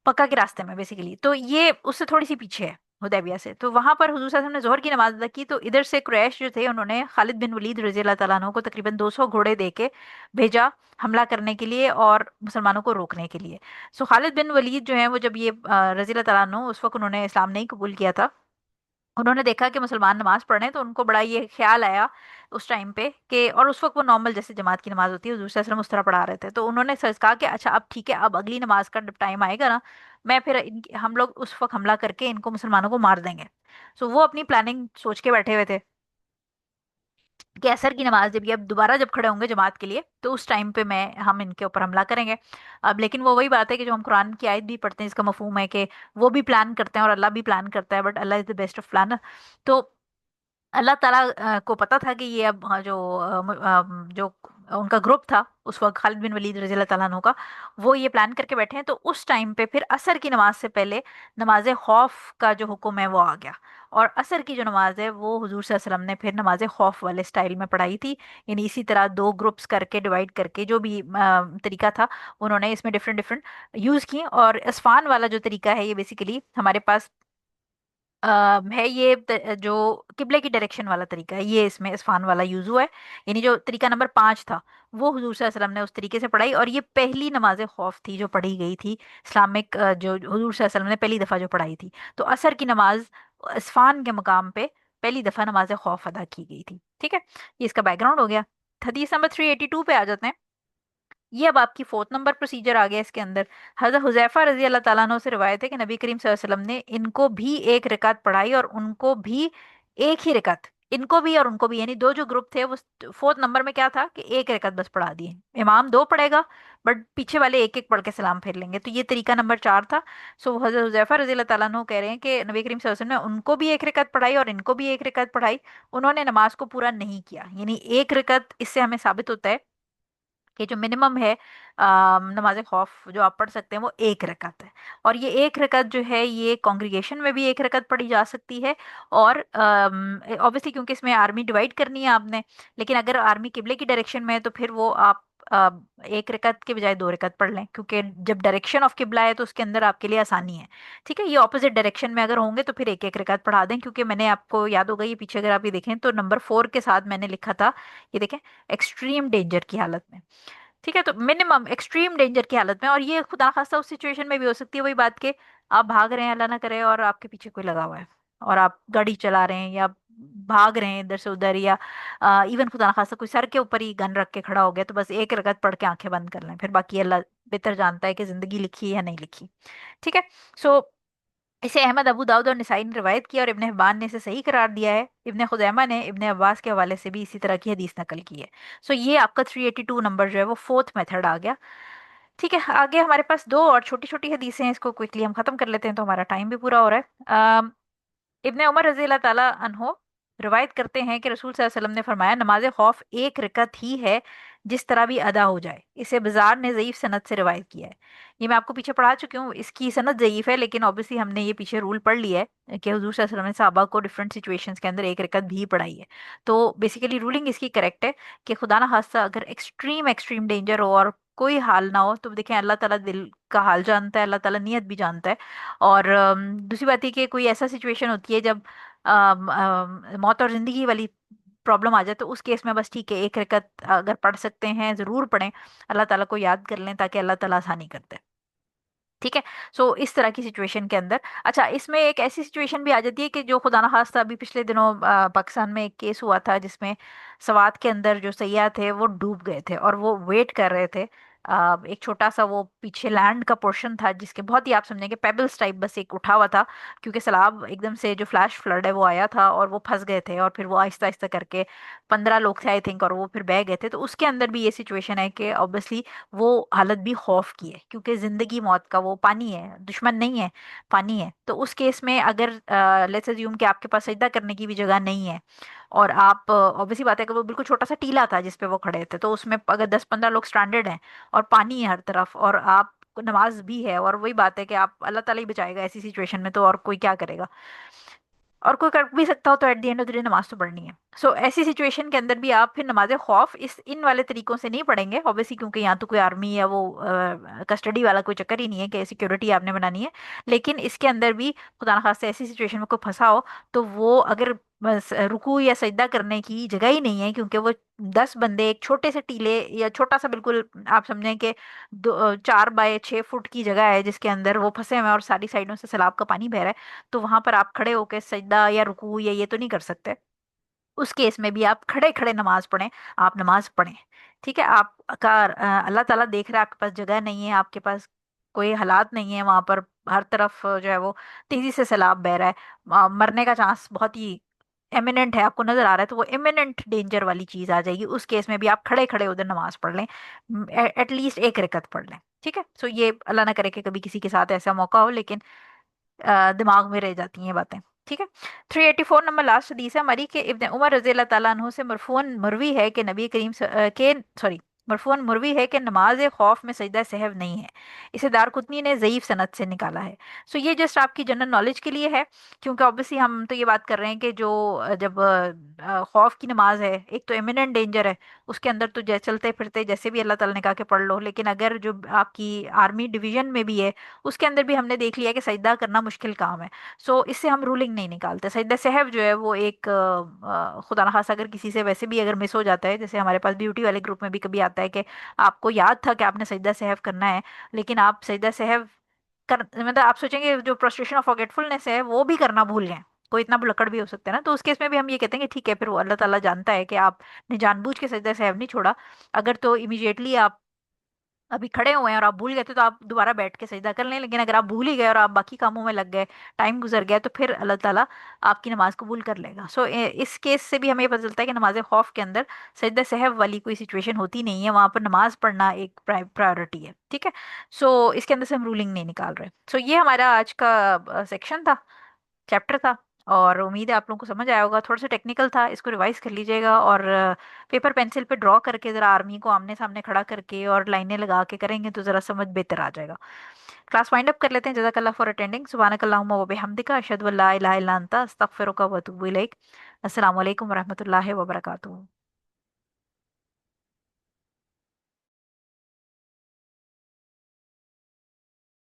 पक्का के रास्ते में बेसिकली। तो ये उससे थोड़ी सी पीछे है हुदैबिया से। तो वहां पर हुजूर सल्लल्लाहु अलैहि वसल्लम ने जोहर की नमाज अदा की, तो इधर से कुरैश जो थे, उन्होंने खालिद बिन वलीद रजी अल्लाह तआला अन्हु को तकरीबन 200 घोड़े दे के भेजा हमला करने के लिए और मुसलमानों को रोकने के लिए। सो खालिद बिन वलीद जो है वो, जब ये रजी अल्लाह तआला अन्हु, उस वक्त उन्होंने इस्लाम नहीं कबूल किया था, उन्होंने देखा कि मुसलमान नमाज पढ़ रहे हैं, तो उनको बड़ा ये ख्याल आया उस टाइम पे कि, और उस वक्त वो नॉर्मल जैसे जमात की नमाज होती है, हुजूर सल्लल्लाहु अलैहि वसल्लम उस तरह पढ़ा रहे थे, तो उन्होंने सच कहा कि अच्छा अब ठीक है, अब अगली नमाज का जब टाइम आएगा ना, मैं फिर हम लोग उस वक्त हमला करके इनको मुसलमानों को मार देंगे। सो वो अपनी प्लानिंग सोच के बैठे हुए थे कि असर की नमाज जब ये अब दोबारा जब खड़े होंगे जमात के लिए, तो उस टाइम पे मैं हम इनके ऊपर हमला करेंगे। अब लेकिन वो वही बात है कि जो हम कुरान की आयत भी पढ़ते हैं, इसका मफहूम है कि वो भी प्लान करते हैं और अल्लाह भी प्लान करता है, but Allah is the best of planner. तो अल्लाह ताला को पता था कि ये अब जो उनका ग्रुप था उस वक्त, खालिद बिन वलीद रजी अल्लाह ताला अन्हु का, वो ये प्लान करके बैठे हैं। तो उस टाइम पे फिर असर की नमाज से पहले नमाज खौफ का जो हुक्म है वो आ गया, और असर की जो नमाज है वो हुजूर सल्लल्लाहु अलैहि वसल्लम ने फिर नमाज खौफ वाले स्टाइल में पढ़ाई थी। यानी इसी तरह दो ग्रुप्स करके, डिवाइड करके, जो भी तरीका था, उन्होंने इसमें डिफरेंट डिफरेंट यूज़ किए। और इस्फान वाला जो तरीका है, ये बेसिकली हमारे पास है, ये जो किबले की डायरेक्शन वाला तरीका है, ये इसमें इस्फान वाला यूज हुआ है। यानी जो तरीका नंबर 5 था, वो हुजूर सल्लल्लाहु अलैहि वसल्लम ने उस तरीके से पढ़ाई, और ये पहली नमाज खौफ थी जो पढ़ी गई थी इस्लामिक, जो हुजूर सल्लल्लाहु अलैहि वसल्लम ने पहली दफा जो पढ़ाई थी। तो असर की नमाज इस्फान के मकाम पे पहली दफा नमाज खौफ अदा की गई थी। ठीक है, ये इसका बैकग्राउंड हो गया। हदीस नंबर 382 पे आ जाते हैं। ये अब आपकी फोर्थ नंबर प्रोसीजर आ गया इसके अंदर। हज़रत हुज़ैफा रजी अल्लाह ताला अन्हु से रिवायत है कि नबी करीम सल्लल्लाहु अलैहि वसल्लम ने इनको भी एक रकात पढ़ाई, और उनको भी एक ही रकात, इनको भी और उनको भी, यानी दो जो ग्रुप थे वो फोर्थ नंबर में क्या था कि एक रकात बस पढ़ा दिए। इमाम दो पढ़ेगा, बट पीछे वाले एक एक पढ़ के सलाम फेर लेंगे। तो ये तरीका नंबर 4 था। सो हज़रत हुज़ैफा रजी अल्लाह ताला अन्हु कह रहे हैं कि नबी करीम सल्लल्लाहु अलैहि वसल्लम ने उनको भी एक रकात पढ़ाई और इनको भी एक रकात पढ़ाई। उन्होंने नमाज को पूरा नहीं किया, यानी एक रकात। इससे हमें साबित होता है कि जो मिनिमम है नमाज खौफ जो आप पढ़ सकते हैं वो एक रकत है। और ये एक रकत जो है, ये कॉन्ग्रीगेशन में भी एक रकत पढ़ी जा सकती है, और ऑब्वियसली क्योंकि इसमें आर्मी डिवाइड करनी है आपने, लेकिन अगर आर्मी किबले की डायरेक्शन में है तो फिर वो आप एक रकत के बजाय दो रकत पढ़ लें, क्योंकि जब डायरेक्शन ऑफ किबला है तो उसके अंदर आपके लिए आसानी है। ठीक है, ये ऑपोजिट डायरेक्शन में अगर होंगे तो फिर एक एक रकत पढ़ा दें, क्योंकि मैंने आपको याद होगा, ये पीछे अगर आप ये देखें तो नंबर 4 के साथ मैंने लिखा था, ये देखें, एक्सट्रीम डेंजर की हालत में। ठीक है, तो मिनिमम एक्सट्रीम डेंजर की हालत में, और ये खुदा खास्ता उस सिचुएशन में भी हो सकती है, वही बात के आप भाग रहे हैं, अल्लाह ना करे, और आपके पीछे कोई लगा हुआ है, और आप गाड़ी चला रहे हैं या भाग रहे हैं इधर से उधर, या इवन खुदा ना खास्ता कोई सर के ऊपर ही गन रख के खड़ा हो गया, तो बस एक रगत पढ़ के आंखें बंद कर लें, फिर बाकी अल्लाह बेहतर जानता है कि जिंदगी लिखी है या नहीं लिखी। ठीक है। सो इसे अहमद, अबू दाऊद और निसाई ने रिवायत किया, और इब्ने हिब्बान ने इसे सही करार दिया है। इब्ने खुज़ैमा ने इब्ने अब्बास के हवाले से भी इसी तरह की हदीस नकल की है। सो ये आपका 382 नंबर जो है वो फोर्थ मेथड आ गया। ठीक है, आगे हमारे पास दो और छोटी छोटी हदीसें हैं, इसको क्विकली हम खत्म कर लेते हैं, तो हमारा टाइम भी पूरा हो रहा है। इब्ने उमर रजी अल्लाह ताला अन्हो रिवायत करते हैं कि रसूल सल्लल्लाहु अलैहि वसल्लम ने फरमाया, नमाज खौफ एक रकत ही है, जिस तरह भी अदा हो जाए। इसे बाजार ने ज़ईफ सनद से रिवायत किया है। ये मैं आपको पीछे पढ़ा चुकी हूँ, इसकी सनद ज़ईफ है, लेकिन ऑब्वियसली हमने ये पीछे रूल पढ़ लिया है कि हुजूर सल्लल्लाहु अलैहि वसल्लम ने सहाबा को डिफरेंट सिचुएशंस के अंदर एक रकत भी पढ़ाई है। तो बेसिकली रूलिंग इसकी करेक्ट है कि खुदा ना खास्ता अगर एक्सट्रीम एक्सट्रीम डेंजर हो और कोई हाल ना हो, तो देखें अल्लाह ताला दिल का हाल जानता है, अल्लाह ताला नियत भी जानता है। और दूसरी बात ये कि कोई ऐसा सिचुएशन होती है जब मौत और जिंदगी वाली प्रॉब्लम आ जाए, तो उस केस में बस ठीक है, एक रकत अगर पढ़ सकते हैं जरूर पढ़ें, अल्लाह ताला को याद कर लें ताकि अल्लाह ताला आसानी करते हैं। ठीक है। सो इस तरह की सिचुएशन के अंदर, अच्छा, इसमें एक ऐसी सिचुएशन भी आ जाती है कि जो खुदा ना खास्ता अभी पिछले दिनों पाकिस्तान में एक केस हुआ था जिसमें सवात के अंदर जो सैयाह थे वो डूब गए थे और वो वेट कर रहे थे। एक छोटा सा वो पीछे लैंड का पोर्शन था जिसके बहुत ही आप समझेंगे पेबल्स टाइप बस एक उठा हुआ था, क्योंकि सैलाब एकदम से जो फ्लैश फ्लड है वो आया था और वो फंस गए थे और फिर वो आहिस्ता आहिस्ता करके 15 लोग थे आई थिंक और वो फिर बह गए थे। तो उसके अंदर भी ये सिचुएशन है कि ऑब्वियसली वो हालत भी खौफ की है, क्योंकि जिंदगी मौत का वो पानी है, दुश्मन नहीं है, पानी है। तो उस केस में अगर लेट्स अज्यूम कि आपके पास सजदा करने की भी जगह नहीं है और आप ऑब्वियसली बात है कि वो बिल्कुल छोटा सा टीला था जिसपे वो खड़े थे, तो उसमें अगर 10-15 लोग स्ट्रैंडेड हैं और पानी है हर तरफ और आप नमाज भी है, और वही बात है कि आप अल्लाह ताला ही बचाएगा ऐसी सिचुएशन में, तो और कोई क्या करेगा, और कोई कर भी सकता हो तो at the end of the day नमाज तो पढ़नी है। सो ऐसी सिचुएशन के अंदर भी आप फिर नमाज खौफ इस इन वाले तरीकों से नहीं पढ़ेंगे ऑब्वियसली, क्योंकि यहाँ तो कोई आर्मी या वो कस्टडी वाला कोई चक्कर ही नहीं है कि सिक्योरिटी आपने बनानी है। लेकिन इसके अंदर भी खुदा न खास्ता ऐसी सिचुएशन में कोई फंसा हो तो वो अगर बस रुकू या सजदा करने की जगह ही नहीं है, क्योंकि वो 10 बंदे एक छोटे से टीले या छोटा सा बिल्कुल आप समझें कि 4 बाय 6 फुट की जगह है जिसके अंदर वो फंसे हुए हैं और सारी साइडों से सैलाब का पानी बह रहा है, तो वहां पर आप खड़े होकर सजदा या रुकू या ये तो नहीं कर सकते। उस केस में भी आप खड़े खड़े नमाज पढ़ें, आप नमाज पढ़ें। ठीक है, आप का अल्लाह ताला देख रहा है, आपके पास जगह नहीं है, आपके पास कोई हालात नहीं है वहां पर, हर तरफ जो है वो तेजी से सैलाब बह रहा है, मरने का चांस बहुत ही इमिनेंट है, आपको नजर आ रहा है, तो वो इमिनेंट डेंजर वाली चीज आ जाएगी। उस केस में भी आप खड़े खड़े उधर नमाज पढ़ लें, एटलीस्ट एक रकत पढ़ लें। ठीक है, सो ये अल्लाह ना करे कि कभी किसी के साथ ऐसा मौका हो, लेकिन दिमाग में रह जाती हैं बातें। ठीक है। 384 नंबर लास्ट हदीस है हमारी कि इब्न उमर रजी अल्लाह ताला अन्हु से मरफून मरवी है कि नबी करीम के सॉरी मरफून मरवी है कि नमाज खौफ में सजदा सहव नहीं है। इसे दारकुतनी ने ज़ईफ सनद से निकाला है। सो ये जस्ट आपकी जनरल नॉलेज के लिए है, क्योंकि ऑब्वियसली हम तो ये बात कर रहे हैं कि जो जब खौफ की नमाज है, एक तो इमिनेंट डेंजर है, उसके अंदर तो चलते फिरते जैसे भी अल्लाह ताला ने कहा कि पढ़ लो। लेकिन अगर जो आपकी आर्मी डिवीजन में भी है उसके अंदर भी हमने देख लिया कि सजदा करना मुश्किल काम है। सो इससे हम रूलिंग नहीं निकालते। सजदा सहव जो है वो एक खुदा न खास्ता अगर किसी से वैसे भी अगर मिस हो जाता है, जैसे हमारे पास ब्यूटी वाले ग्रुप में भी कभी आता है कि आपको याद था कि आपने सजदा सहव करना है, लेकिन आप सजदा सहव कर मतलब आप सोचेंगे जो प्रोस्ट्रेशन ऑफ फॉरगेटफुलनेस है वो भी करना भूल गए, कोई इतना भुलक्कड़ भी हो सकता है ना, तो उस केस में भी हम ये कहते हैं कि ठीक है, फिर वो अल्लाह ताला जानता है कि आपने जानबूझ के सजदा सहव नहीं छोड़ा। अगर तो इमीडिएटली आप अभी खड़े हुए हैं और आप भूल गए थे तो आप दोबारा बैठ के सजदा कर लें, लेकिन अगर आप भूल ही गए और आप बाकी कामों में लग गए, टाइम गुजर गया, तो फिर अल्लाह ताला आपकी नमाज कबूल कर लेगा। सो इस केस से भी हमें ये पता चलता है कि नमाज खौफ के अंदर सजदा सहव वाली कोई सिचुएशन होती नहीं है, वहां पर नमाज पढ़ना एक प्रायोरिटी है। ठीक है। सो इसके अंदर से हम रूलिंग नहीं निकाल रहे। सो ये हमारा आज का सेक्शन था, चैप्टर था, और उम्मीद है आप लोगों को समझ आया होगा। थोड़ा सा टेक्निकल था, इसको रिवाइज कर लीजिएगा और पेपर पेंसिल पे ड्रॉ करके ज़रा आर्मी को आमने सामने खड़ा करके और लाइनें लगा के करेंगे तो ज़रा समझ बेहतर आ जाएगा। क्लास वाइंड अप कर लेते हैं। जज़ाकल्लाह फॉर अटेंडिंग। सुब्हानकल्लाहुम्मा व बिहम्दिका अशहदु अल्ला इलाहा इल्ला अंता अस्तगफिरुका व अतूबु इलैक। अस्सलाम वालेकुम व रहमतुल्लाहि व बरकातुहू।